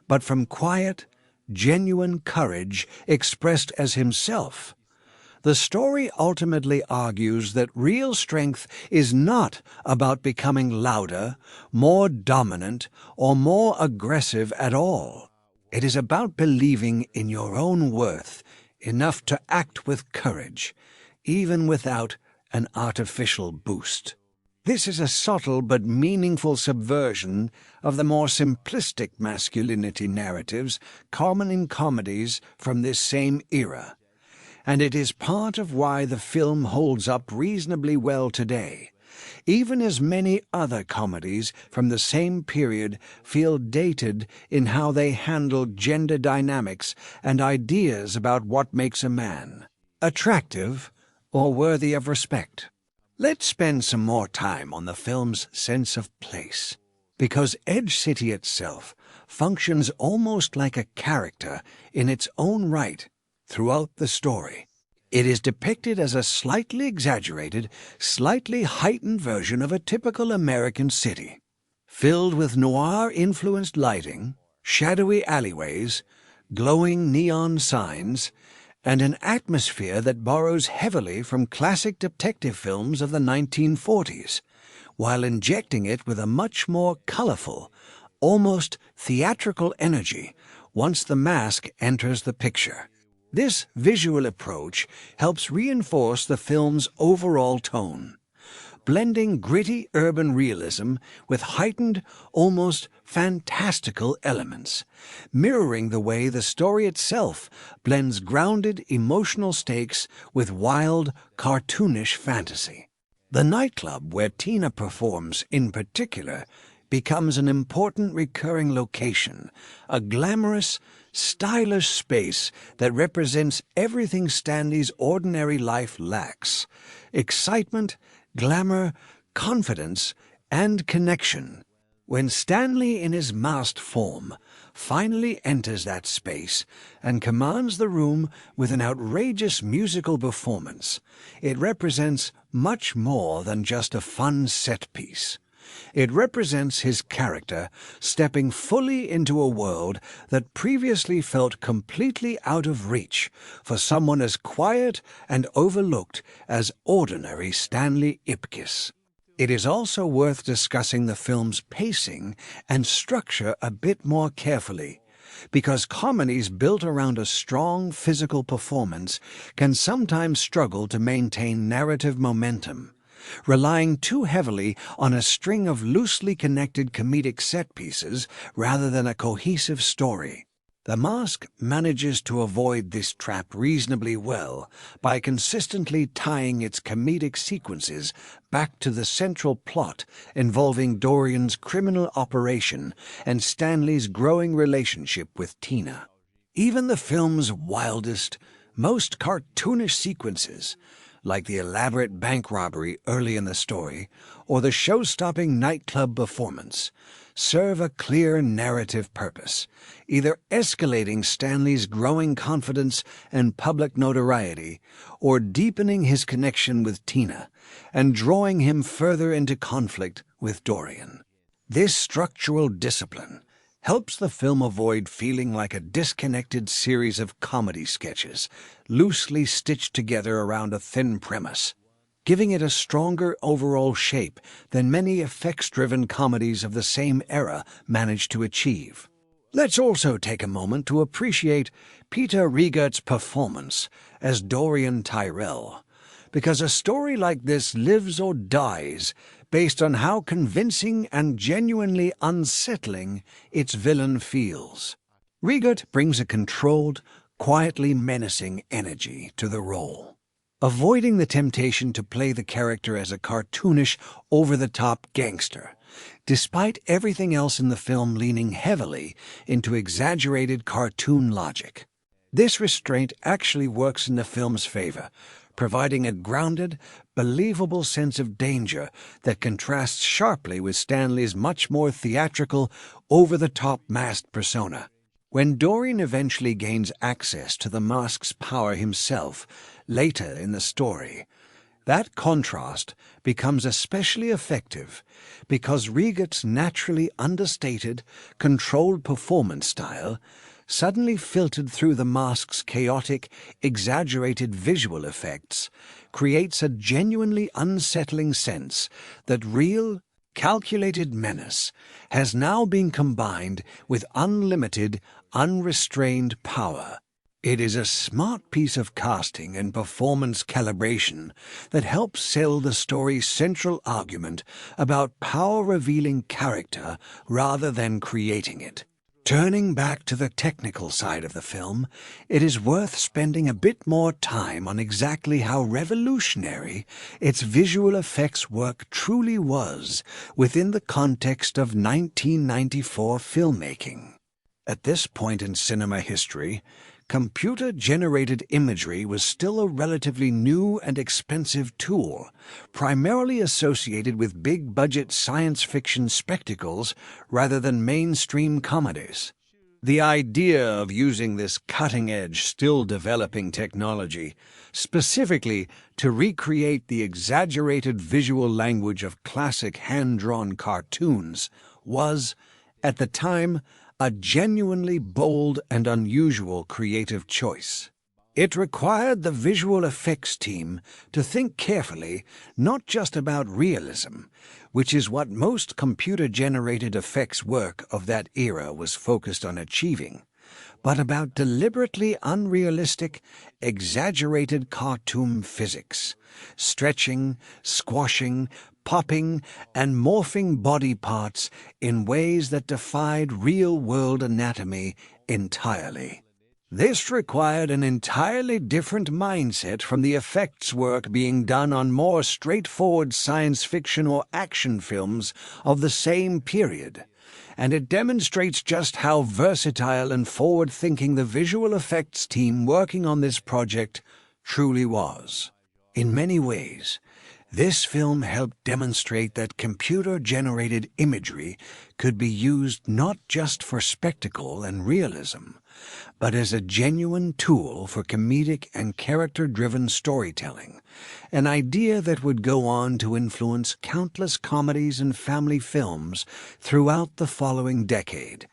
but from quiet, genuine courage expressed as himself, the story ultimately argues that real strength is not about becoming louder, more dominant, or more aggressive at all. It is about believing in your own worth enough to act with courage, even without an artificial boost. This is a subtle but meaningful subversion of the more simplistic masculinity narratives common in comedies from this same era, and it is part of why the film holds up reasonably well today, even as many other comedies from the same period feel dated in how they handle gender dynamics and ideas about what makes a man attractive or worthy of respect. Let's spend some more time on the film's sense of place, because Edge City itself functions almost like a character in its own right throughout the story. It is depicted as a slightly exaggerated, slightly heightened version of a typical American city, filled with noir-influenced lighting, shadowy alleyways, glowing neon signs, and an atmosphere that borrows heavily from classic detective films of the 1940s, while injecting it with a much more colorful, almost theatrical energy once the mask enters the picture. This visual approach helps reinforce the film's overall tone, blending gritty urban realism with heightened, almost fantastical elements, mirroring the way the story itself blends grounded emotional stakes with wild, cartoonish fantasy. The nightclub where Tina performs, in particular, becomes an important recurring location, a glamorous, stylish space that represents everything Stanley's ordinary life lacks: excitement, glamour, confidence, and connection. When Stanley in his masked form finally enters that space and commands the room with an outrageous musical performance, it represents much more than just a fun set piece. It represents his character stepping fully into a world that previously felt completely out of reach for someone as quiet and overlooked as ordinary Stanley Ipkiss. It is also worth discussing the film's pacing and structure a bit more carefully, because comedies built around a strong physical performance can sometimes struggle to maintain narrative momentum, relying too heavily on a string of loosely connected comedic set pieces rather than a cohesive story. The Mask manages to avoid this trap reasonably well by consistently tying its comedic sequences back to the central plot involving Dorian's criminal operation and Stanley's growing relationship with Tina. Even the film's wildest, most cartoonish sequences, like the elaborate bank robbery early in the story or the show-stopping nightclub performance, serve a clear narrative purpose, either escalating Stanley's growing confidence and public notoriety, or deepening his connection with Tina and drawing him further into conflict with Dorian. This structural discipline helps the film avoid feeling like a disconnected series of comedy sketches, loosely stitched together around a thin premise, giving it a stronger overall shape than many effects-driven comedies of the same era managed to achieve. Let's also take a moment to appreciate Peter Riegert's performance as Dorian Tyrell, because a story like this lives or dies based on how convincing and genuinely unsettling its villain feels. Riegert brings a controlled, quietly menacing energy to the role, avoiding the temptation to play the character as a cartoonish, over-the-top gangster, despite everything else in the film leaning heavily into exaggerated cartoon logic. This restraint actually works in the film's favor, providing a grounded, believable sense of danger that contrasts sharply with Stanley's much more theatrical, over-the-top masked persona. When Dorian eventually gains access to the mask's power himself, later in the story. That contrast becomes especially effective because Reget's naturally understated, controlled performance style, suddenly filtered through the mask's chaotic, exaggerated visual effects, creates a genuinely unsettling sense that real, calculated menace has now been combined with unlimited, unrestrained power. It is a smart piece of casting and performance calibration that helps sell the story's central argument about power-revealing character rather than creating it. Turning back to the technical side of the film, it is worth spending a bit more time on exactly how revolutionary its visual effects work truly was within the context of 1994 filmmaking. At this point in cinema history, computer-generated imagery was still a relatively new and expensive tool, primarily associated with big-budget science fiction spectacles rather than mainstream comedies. The idea of using this cutting-edge, still-developing technology, specifically to recreate the exaggerated visual language of classic hand-drawn cartoons, was, at the time, a genuinely bold and unusual creative choice. It required the visual effects team to think carefully not just about realism, which is what most computer-generated effects work of that era was focused on achieving, but about deliberately unrealistic, exaggerated cartoon physics, stretching, squashing, popping, and morphing body parts in ways that defied real-world anatomy entirely. This required an entirely different mindset from the effects work being done on more straightforward science fiction or action films of the same period, and it demonstrates just how versatile and forward-thinking the visual effects team working on this project truly was. In many ways, this film helped demonstrate that computer-generated imagery could be used not just for spectacle and realism, but as a genuine tool for comedic and character-driven storytelling, an idea that would go on to influence countless comedies and family films throughout the following decade,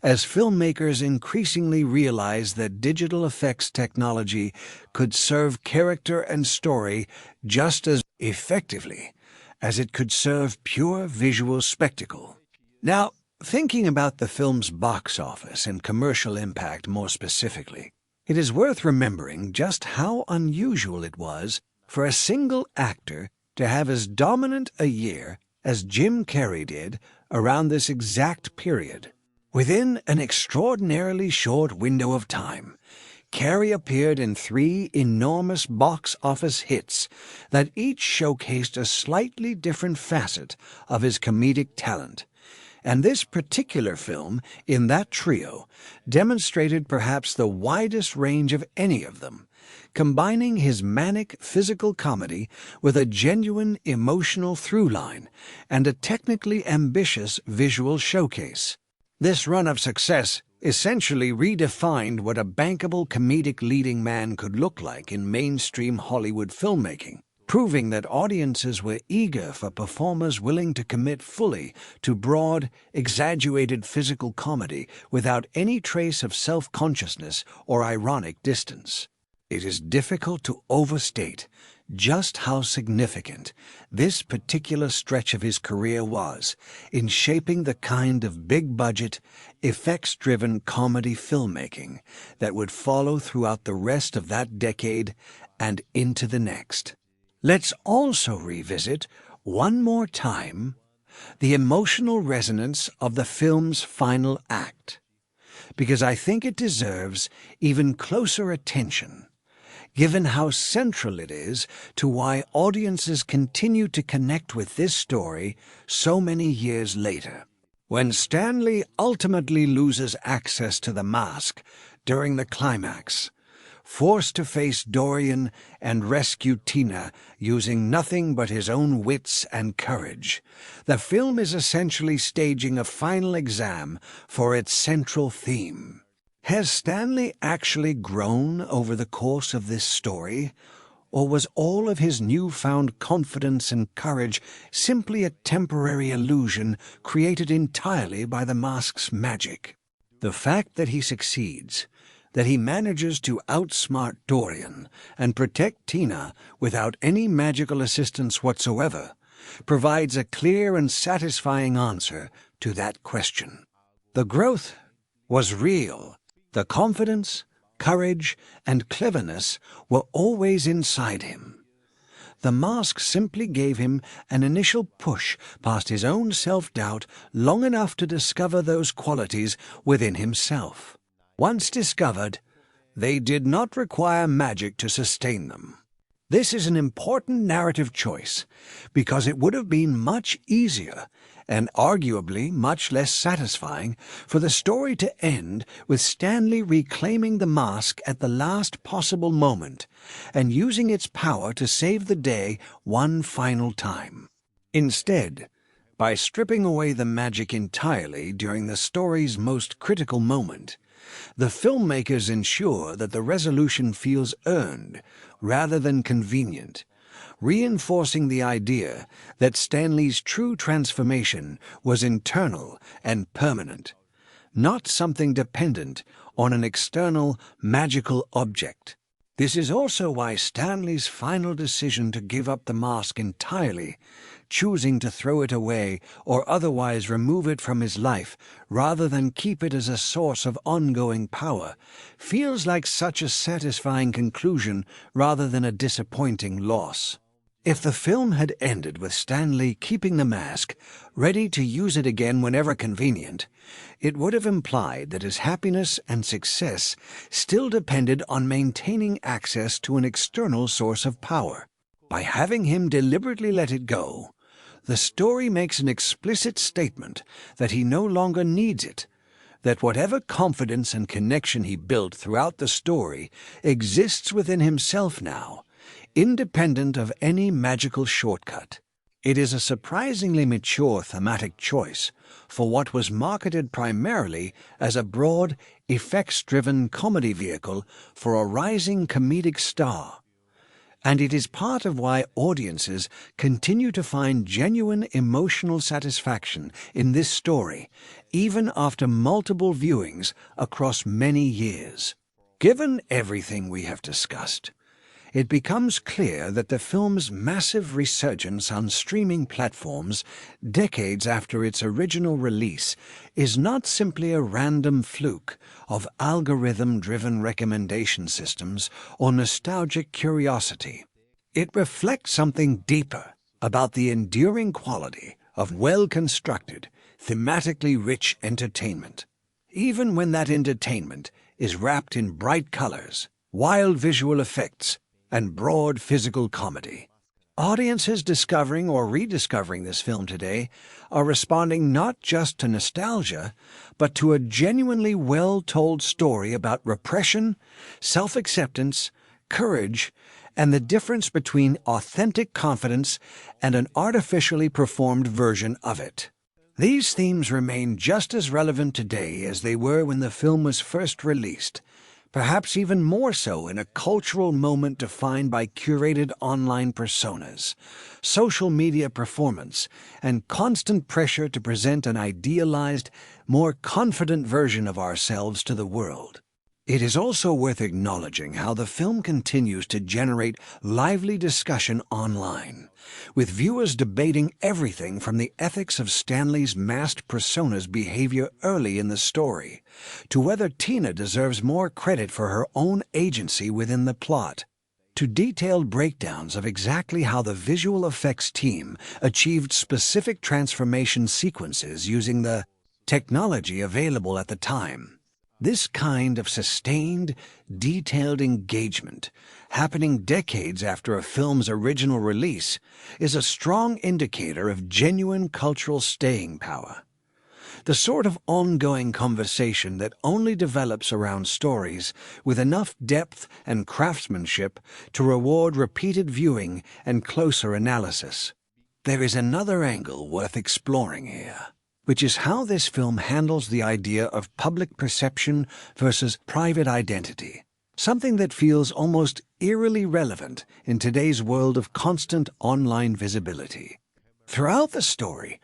as filmmakers increasingly realized that digital effects technology could serve character and story just as effectively as it could serve pure visual spectacle. Now, thinking about the film's box office and commercial impact more specifically, it is worth remembering just how unusual it was for a single actor to have as dominant a year as Jim Carrey did around this exact period. Within an extraordinarily short window of time, Carrey appeared in 3 enormous box office hits that each showcased a slightly different facet of his comedic talent. And this particular film, in that trio, demonstrated perhaps the widest range of any of them, combining his manic physical comedy with a genuine emotional through line and a technically ambitious visual showcase. This run of success essentially redefined what a bankable comedic leading man could look like in mainstream Hollywood filmmaking, proving that audiences were eager for performers willing to commit fully to broad, exaggerated physical comedy without any trace of self-consciousness or ironic distance. It is difficult to overstate just how significant this particular stretch of his career was in shaping the kind of big-budget, effects-driven comedy filmmaking that would follow throughout the rest of that decade and into the next. Let's also revisit, one more time, the emotional resonance of the film's final act, because I think it deserves even closer attention, given how central it is to why audiences continue to connect with this story so many years later. When Stanley ultimately loses access to the mask during the climax, forced to face Dorian and rescue Tina using nothing but his own wits and courage, the film is essentially staging a final exam for its central theme. Has Stanley actually grown over the course of this story, Or was all of his newfound confidence and courage simply a temporary illusion created entirely by the mask's magic? The fact that he succeeds, that he manages to outsmart Dorian and protect Tina without any magical assistance whatsoever, provides a clear and satisfying answer to that question. The growth was real. The confidence, courage, and cleverness were always inside him. The mask simply gave him an initial push past his own self-doubt long enough to discover those qualities within himself. Once discovered, they did not require magic to sustain them. This is an important narrative choice because it would have been much easier and arguably much less satisfying for the story to end with Stanley reclaiming the mask at the last possible moment and using its power to save the day one final time. Instead, by stripping away the magic entirely during the story's most critical moment, the filmmakers ensure that the resolution feels earned rather than convenient, reinforcing the idea that Stanley's true transformation was internal and permanent, not something dependent on an external magical object. This is also why Stanley's final decision to give up the mask entirely, choosing to throw it away or otherwise remove it from his life rather than keep it as a source of ongoing power, feels like such a satisfying conclusion rather than a disappointing loss. If the film had ended with Stanley keeping the mask, ready to use it again whenever convenient, it would have implied that his happiness and success still depended on maintaining access to an external source of power. By having him deliberately let it go, the story makes an explicit statement that he no longer needs it, that whatever confidence and connection he built throughout the story exists within himself now, independent of any magical shortcut. It is a surprisingly mature thematic choice for what was marketed primarily as a broad, effects-driven comedy vehicle for a rising comedic star. And it is part of why audiences continue to find genuine emotional satisfaction in this story, even after multiple viewings across many years. Given everything we have discussed, it becomes clear that the film's massive resurgence on streaming platforms decades after its original release is not simply a random fluke of algorithm-driven recommendation systems or nostalgic curiosity. It reflects something deeper about the enduring quality of well-constructed, thematically rich entertainment, even when that entertainment is wrapped in bright colors, wild visual effects, and broad physical comedy. Audiences discovering or rediscovering this film today are responding not just to nostalgia, but to a genuinely well-told story about repression, self-acceptance, courage, and the difference between authentic confidence and an artificially performed version of it. These themes remain just as relevant today as they were when the film was first released, perhaps even more so in a cultural moment defined by curated online personas, social media performance, and constant pressure to present an idealized, more confident version of ourselves to the world. It is also worth acknowledging how the film continues to generate lively discussion online, with viewers debating everything from the ethics of Stanley's masked persona's behavior early in the story, to whether Tina deserves more credit for her own agency within the plot, to detailed breakdowns of exactly how the visual effects team achieved specific transformation sequences using the technology available at the time. This kind of sustained, detailed engagement, happening decades after a film's original release, is a strong indicator of genuine cultural staying power. The sort of ongoing conversation that only develops around stories with enough depth and craftsmanship to reward repeated viewing and closer analysis. There is another angle worth exploring here, which is how this film handles the idea of public perception versus private identity. something that feels almost eerily relevant in today's world of constant online visibility. Throughout the story,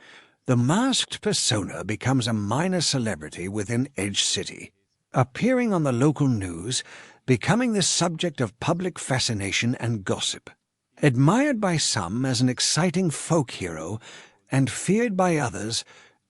the masked persona becomes a minor celebrity within Edge City, appearing on the local news, becoming the subject of public fascination and gossip. Admired by some as an exciting folk hero and feared by others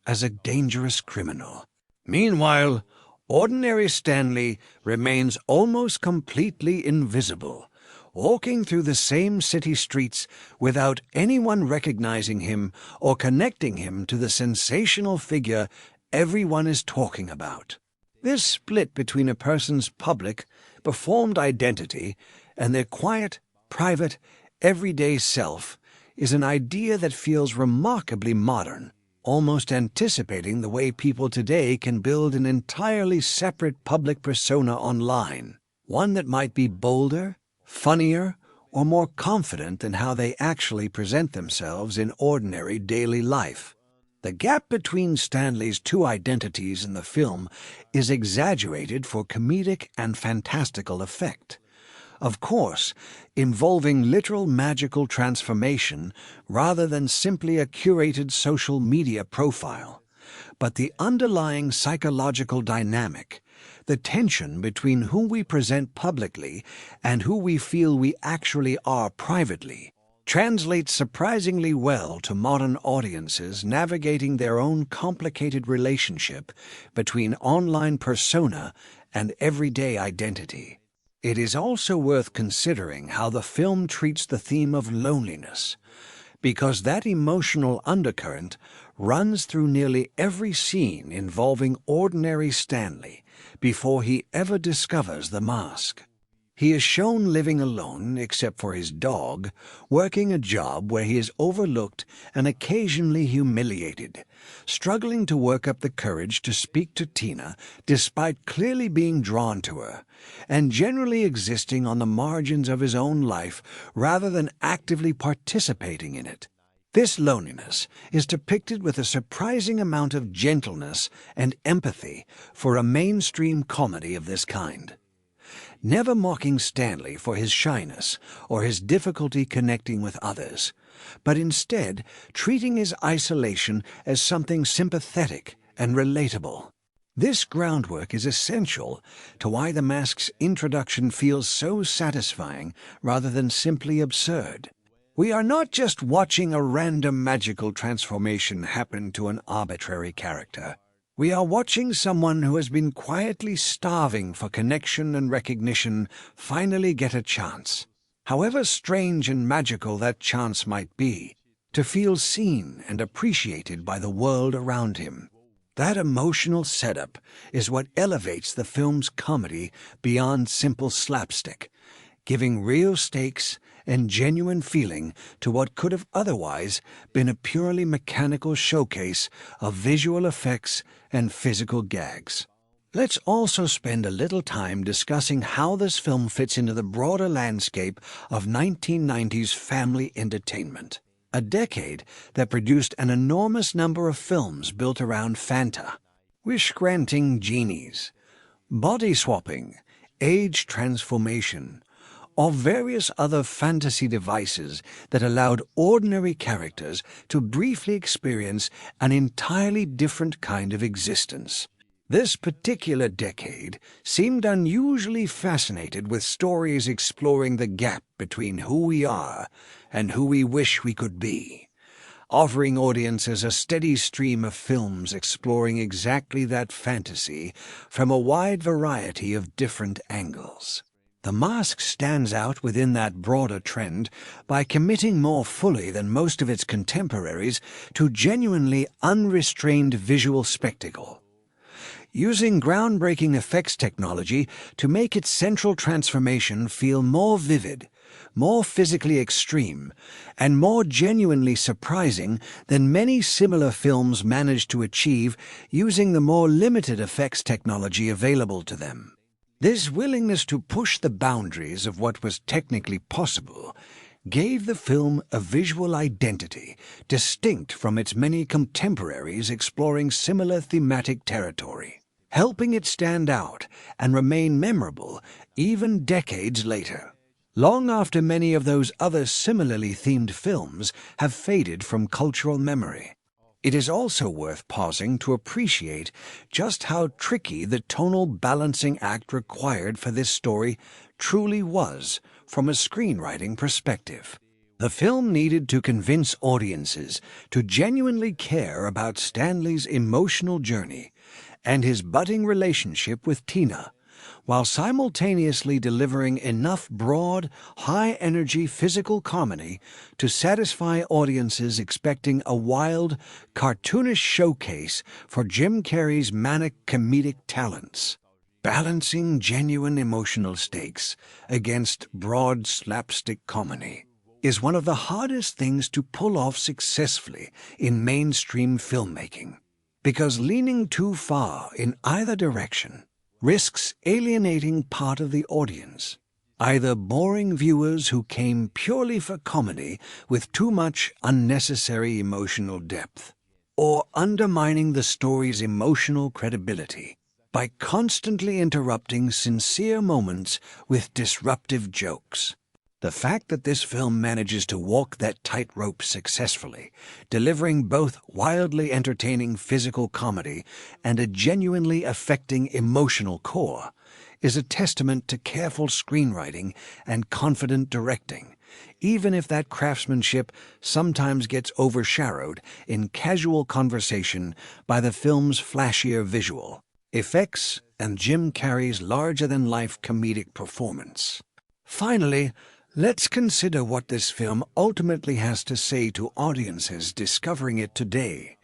as a dangerous criminal. Meanwhile, ordinary Stanley remains almost completely invisible, walking through the same city streets without anyone recognizing him or connecting him to the sensational figure everyone is talking about. This split between a person's public, performed identity and their quiet, private, everyday self is an idea that feels remarkably modern, almost anticipating the way people today can build an entirely separate public persona online, one that might be bolder, funnier, or more confident in how they actually present themselves in ordinary daily life. The gap between Stanley's two identities in the film is exaggerated for comedic and fantastical effect. Of course, involving literal magical transformation rather than simply a curated social media profile. But the underlying psychological dynamic, the tension between who we present publicly and who we feel we actually are privately, translates surprisingly well to modern audiences navigating their own complicated relationship between online persona and everyday identity. It is also worth considering how the film treats the theme of loneliness, because that emotional undercurrent runs through nearly every scene involving ordinary Stanley before he ever discovers the mask. He is shown living alone except for his dog, working a job where he is overlooked and occasionally humiliated, struggling to work up the courage to speak to Tina despite clearly being drawn to her, and generally existing on the margins of his own life rather than actively participating in it. This loneliness is depicted with a surprising amount of gentleness and empathy for a mainstream comedy of this kind. Never mocking Stanley for his shyness or his difficulty connecting with others, but instead treating his isolation as something sympathetic and relatable. This groundwork is essential to why the mask's introduction feels so satisfying rather than simply absurd. We are not just watching a random magical transformation happen to an arbitrary character. We are watching someone who has been quietly starving for connection and recognition finally get a chance, however strange and magical that chance might be, to feel seen and appreciated by the world around him. That emotional setup is what elevates the film's comedy beyond simple slapstick, giving real stakes and genuine feeling to what could have otherwise been a purely mechanical showcase of visual effects and physical gags. Let's also spend a little time discussing how this film fits into the broader landscape of 1990s family entertainment, a decade that produced an enormous number of films built around Fanta, wish-granting genies, body swapping, age transformation, or various other fantasy devices that allowed ordinary characters to briefly experience an entirely different kind of existence. This particular decade seemed unusually fascinated with stories exploring the gap between who we are and who we wish we could be, offering audiences a steady stream of films exploring exactly that fantasy from a wide variety of different angles. The Mask stands out within that broader trend by committing more fully than most of its contemporaries to genuinely unrestrained visual spectacle, using groundbreaking effects technology to make its central transformation feel more vivid, more physically extreme, and more genuinely surprising than many similar films managed to achieve using the more limited effects technology available to them. This willingness to push the boundaries of what was technically possible gave the film a visual identity distinct from its many contemporaries exploring similar thematic territory, helping it stand out and remain memorable even decades later, long after many of those other similarly themed films have faded from cultural memory. It is also worth pausing to appreciate just how tricky the tonal balancing act required for this story truly was from a screenwriting perspective. The film needed to convince audiences to genuinely care about Stanley's emotional journey and his budding relationship with Tina, while simultaneously delivering enough broad, high-energy physical comedy to satisfy audiences expecting a wild, cartoonish showcase for Jim Carrey's manic comedic talents. Balancing genuine emotional stakes against broad slapstick comedy is one of the hardest things to pull off successfully in mainstream filmmaking, because leaning too far in either direction risks alienating part of the audience, either boring viewers who came purely for comedy with too much unnecessary emotional depth, or undermining the story's emotional credibility by constantly interrupting sincere moments with disruptive jokes. The fact that this film manages to walk that tightrope successfully, delivering both wildly entertaining physical comedy and a genuinely affecting emotional core, is a testament to careful screenwriting and confident directing, even if that craftsmanship sometimes gets overshadowed in casual conversation by the film's flashier visual effects and Jim Carrey's larger-than-life comedic performance. Finally, let's consider what this film ultimately has to say to audiences discovering it today,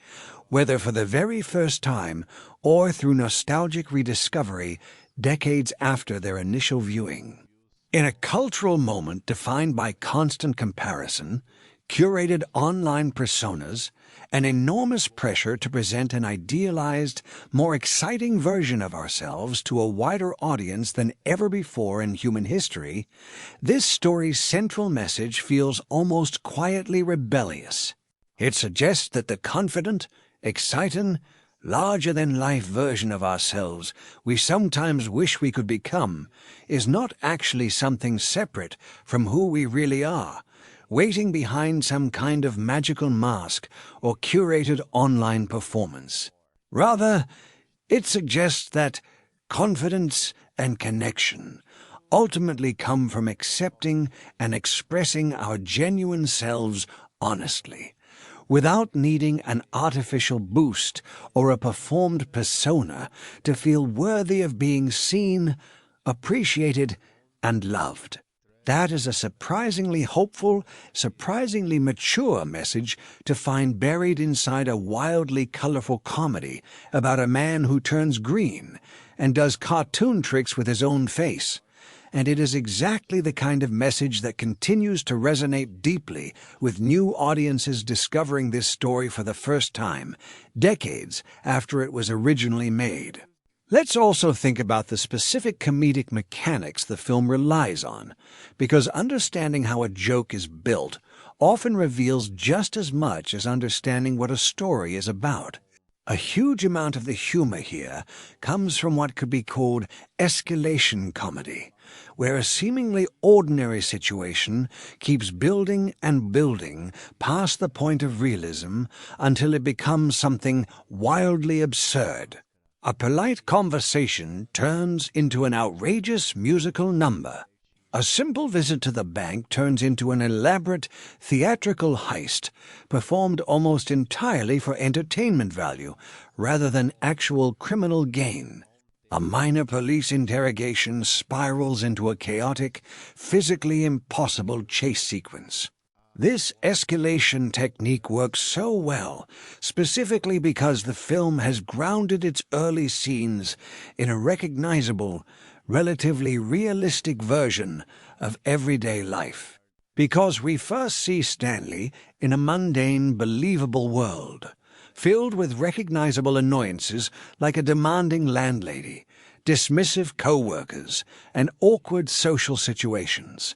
whether for the very first time or through nostalgic rediscovery decades after their initial viewing. In a cultural moment defined by constant comparison, curated online personas, an enormous pressure to present an idealized, more exciting version of ourselves to a wider audience than ever before in human history, this story's central message feels almost quietly rebellious. It suggests that the confident, exciting, larger-than-life version of ourselves we sometimes wish we could become is not actually something separate from who we really are, waiting behind some kind of magical mask or curated online performance. Rather, it suggests that confidence and connection ultimately come from accepting and expressing our genuine selves honestly, without needing an artificial boost or a performed persona to feel worthy of being seen, appreciated, and loved. That is a surprisingly hopeful, surprisingly mature message to find buried inside a wildly colorful comedy about a man who turns green and does cartoon tricks with his own face. And it is exactly the kind of message that continues to resonate deeply with new audiences discovering this story for the first time, decades after it was originally made. Let's also think about the specific comedic mechanics the film relies on, because understanding how a joke is built often reveals just as much as understanding what a story is about. A huge amount of the humor here comes from what could be called escalation comedy, where a seemingly ordinary situation keeps building and building past the point of realism until it becomes something wildly absurd. A polite conversation turns into an outrageous musical number. A simple visit to the bank turns into an elaborate theatrical heist performed almost entirely for entertainment value rather than actual criminal gain. A minor police interrogation spirals into a chaotic, physically impossible chase sequence. This escalation technique works so well, specifically because the film has grounded its early scenes in a recognizable, relatively realistic version of everyday life. Because we first see Stanley in a mundane, believable world, filled with recognizable annoyances like a demanding landlady, dismissive co-workers, and awkward social situations.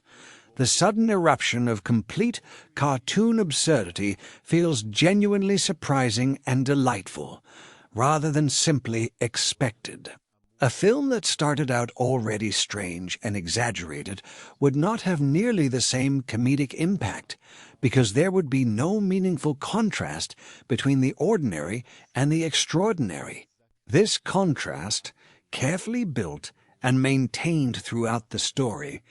The sudden eruption of complete cartoon absurdity feels genuinely surprising and delightful, rather than simply expected. A film that started out already strange and exaggerated would not have nearly the same comedic impact, because there would be no meaningful contrast between the ordinary and the extraordinary. This contrast, carefully built and maintained throughout the story,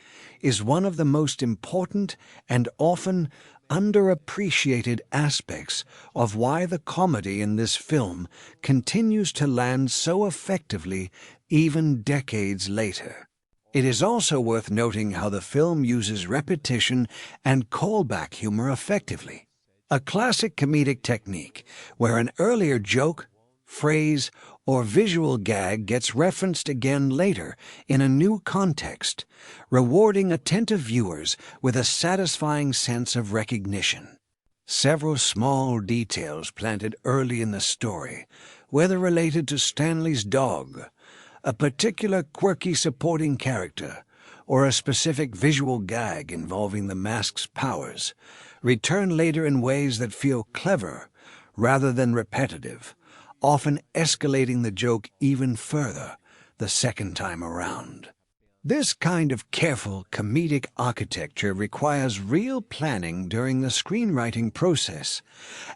is one of the most important and often underappreciated aspects of why the comedy in this film continues to land so effectively even decades later. It is also worth noting how the film uses repetition and callback humor effectively. A classic comedic technique where an earlier joke, phrase, or visual gag gets referenced again later in a new context, rewarding attentive viewers with a satisfying sense of recognition. Several small details planted early in the story, whether related to Stanley's dog, a particular quirky supporting character, or a specific visual gag involving the mask's powers, return later in ways that feel clever rather than repetitive, often escalating the joke even further the second time around. This kind of careful comedic architecture requires real planning during the screenwriting process,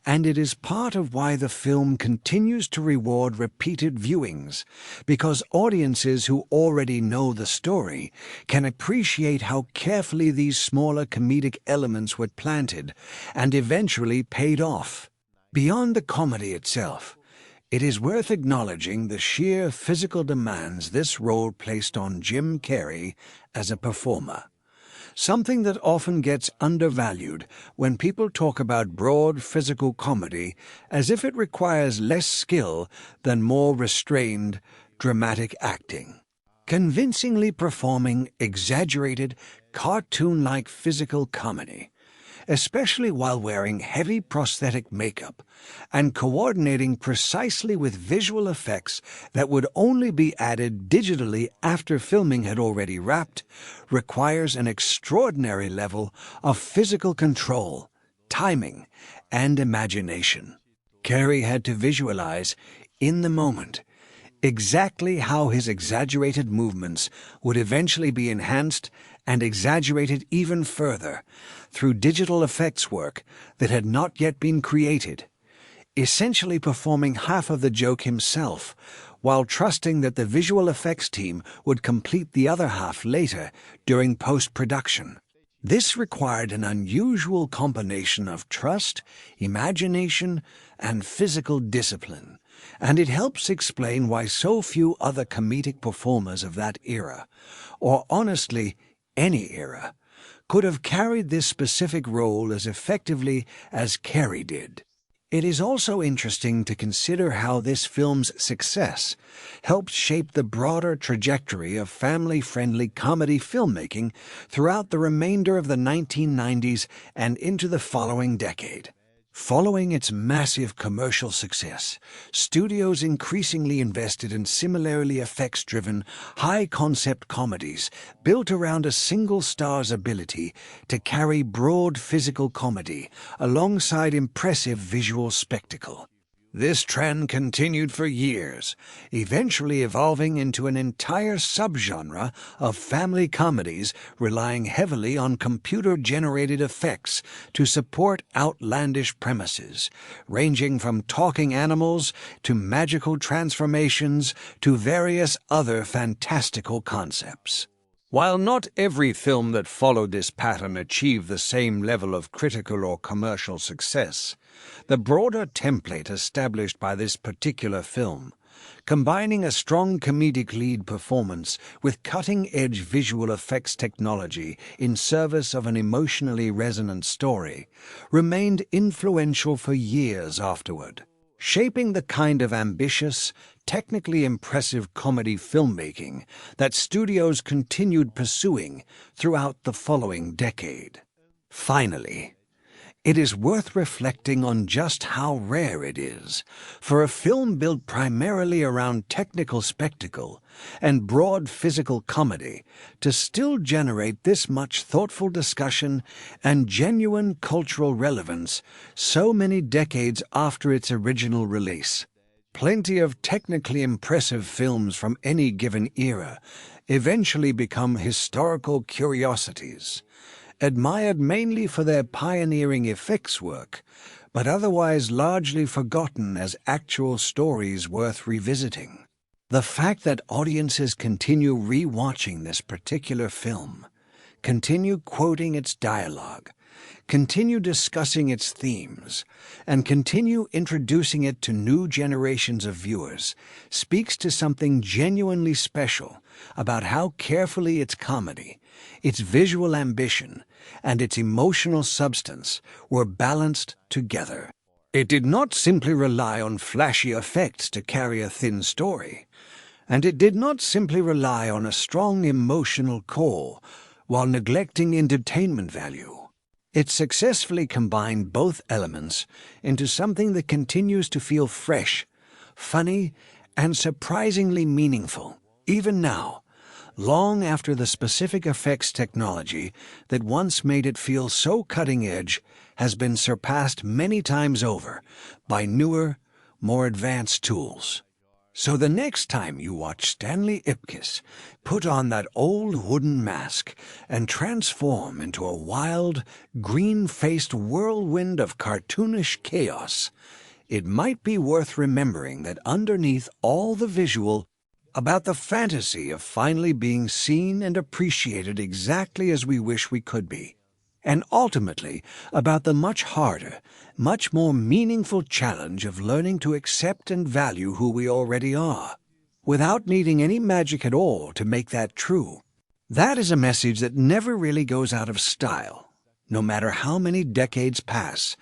and it is part of why the film continues to reward repeated viewings, because audiences who already know the story can appreciate how carefully these smaller comedic elements were planted and eventually paid off. Beyond the comedy itself, it is worth acknowledging the sheer physical demands this role placed on Jim Carrey as a performer, something that often gets undervalued when people talk about broad physical comedy as if it requires less skill than more restrained, dramatic acting. Convincingly performing exaggerated, cartoon-like physical comedy, especially while wearing heavy prosthetic makeup and coordinating precisely with visual effects that would only be added digitally after filming had already wrapped, requires an extraordinary level of physical control, timing, and imagination. Carrey had to visualize, in the moment, exactly how his exaggerated movements would eventually be enhanced and exaggerated even further through digital effects work that had not yet been created, essentially performing half of the joke himself, while trusting that the visual effects team would complete the other half later during post-production. This required an unusual combination of trust, imagination, and physical discipline, and it helps explain why so few other comedic performers of that era, or honestly, any era, could have carried this specific role as effectively as Carrey did. It is also interesting to consider how this film's success helped shape the broader trajectory of family-friendly comedy filmmaking throughout the remainder of the 1990s and into the following decade. Following its massive commercial success, studios increasingly invested in similarly effects-driven, high-concept comedies built around a single star's ability to carry broad physical comedy alongside impressive visual spectacle. This trend continued for years, eventually evolving into an entire subgenre of family comedies relying heavily on computer-generated effects to support outlandish premises, ranging from talking animals to magical transformations to various other fantastical concepts. While not every film that followed this pattern achieved the same level of critical or commercial success, the broader template established by this particular film, combining a strong comedic lead performance with cutting-edge visual effects technology in service of an emotionally resonant story, remained influential for years afterward, shaping the kind of ambitious, technically impressive comedy filmmaking that studios continued pursuing throughout the following decade. Finally, it is worth reflecting on just how rare it is for a film built primarily around technical spectacle and broad physical comedy to still generate this much thoughtful discussion and genuine cultural relevance so many decades after its original release. Plenty of technically impressive films from any given era eventually become historical curiosities, admired mainly for their pioneering effects work, but otherwise largely forgotten as actual stories worth revisiting. The fact that audiences continue re-watching this particular film, continue quoting its dialogue, continue discussing its themes, and continue introducing it to new generations of viewers speaks to something genuinely special about how carefully its comedy, its visual ambition, and its emotional substance were balanced together. It did not simply rely on flashy effects to carry a thin story, and it did not simply rely on a strong emotional core while neglecting entertainment value. It successfully combined both elements into something that continues to feel fresh, funny, and surprisingly meaningful, even now, long after the specific effects technology that once made it feel so cutting-edge has been surpassed many times over by newer, more advanced tools. So the next time you watch Stanley Ipkiss put on that old wooden mask and transform into a wild, green-faced whirlwind of cartoonish chaos, it might be worth remembering that underneath all the visual, about the fantasy of finally being seen and appreciated exactly as we wish we could be, and ultimately about the much harder, much more meaningful challenge of learning to accept and value who we already are, without needing any magic at all to make that true. That is a message that never really goes out of style, no matter how many decades pass,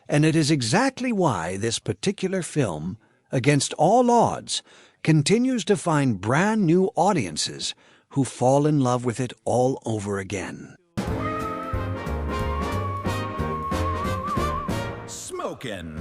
and it is exactly why this particular film, against all odds, continues to find brand new audiences who fall in love with it all over again. Smokin'.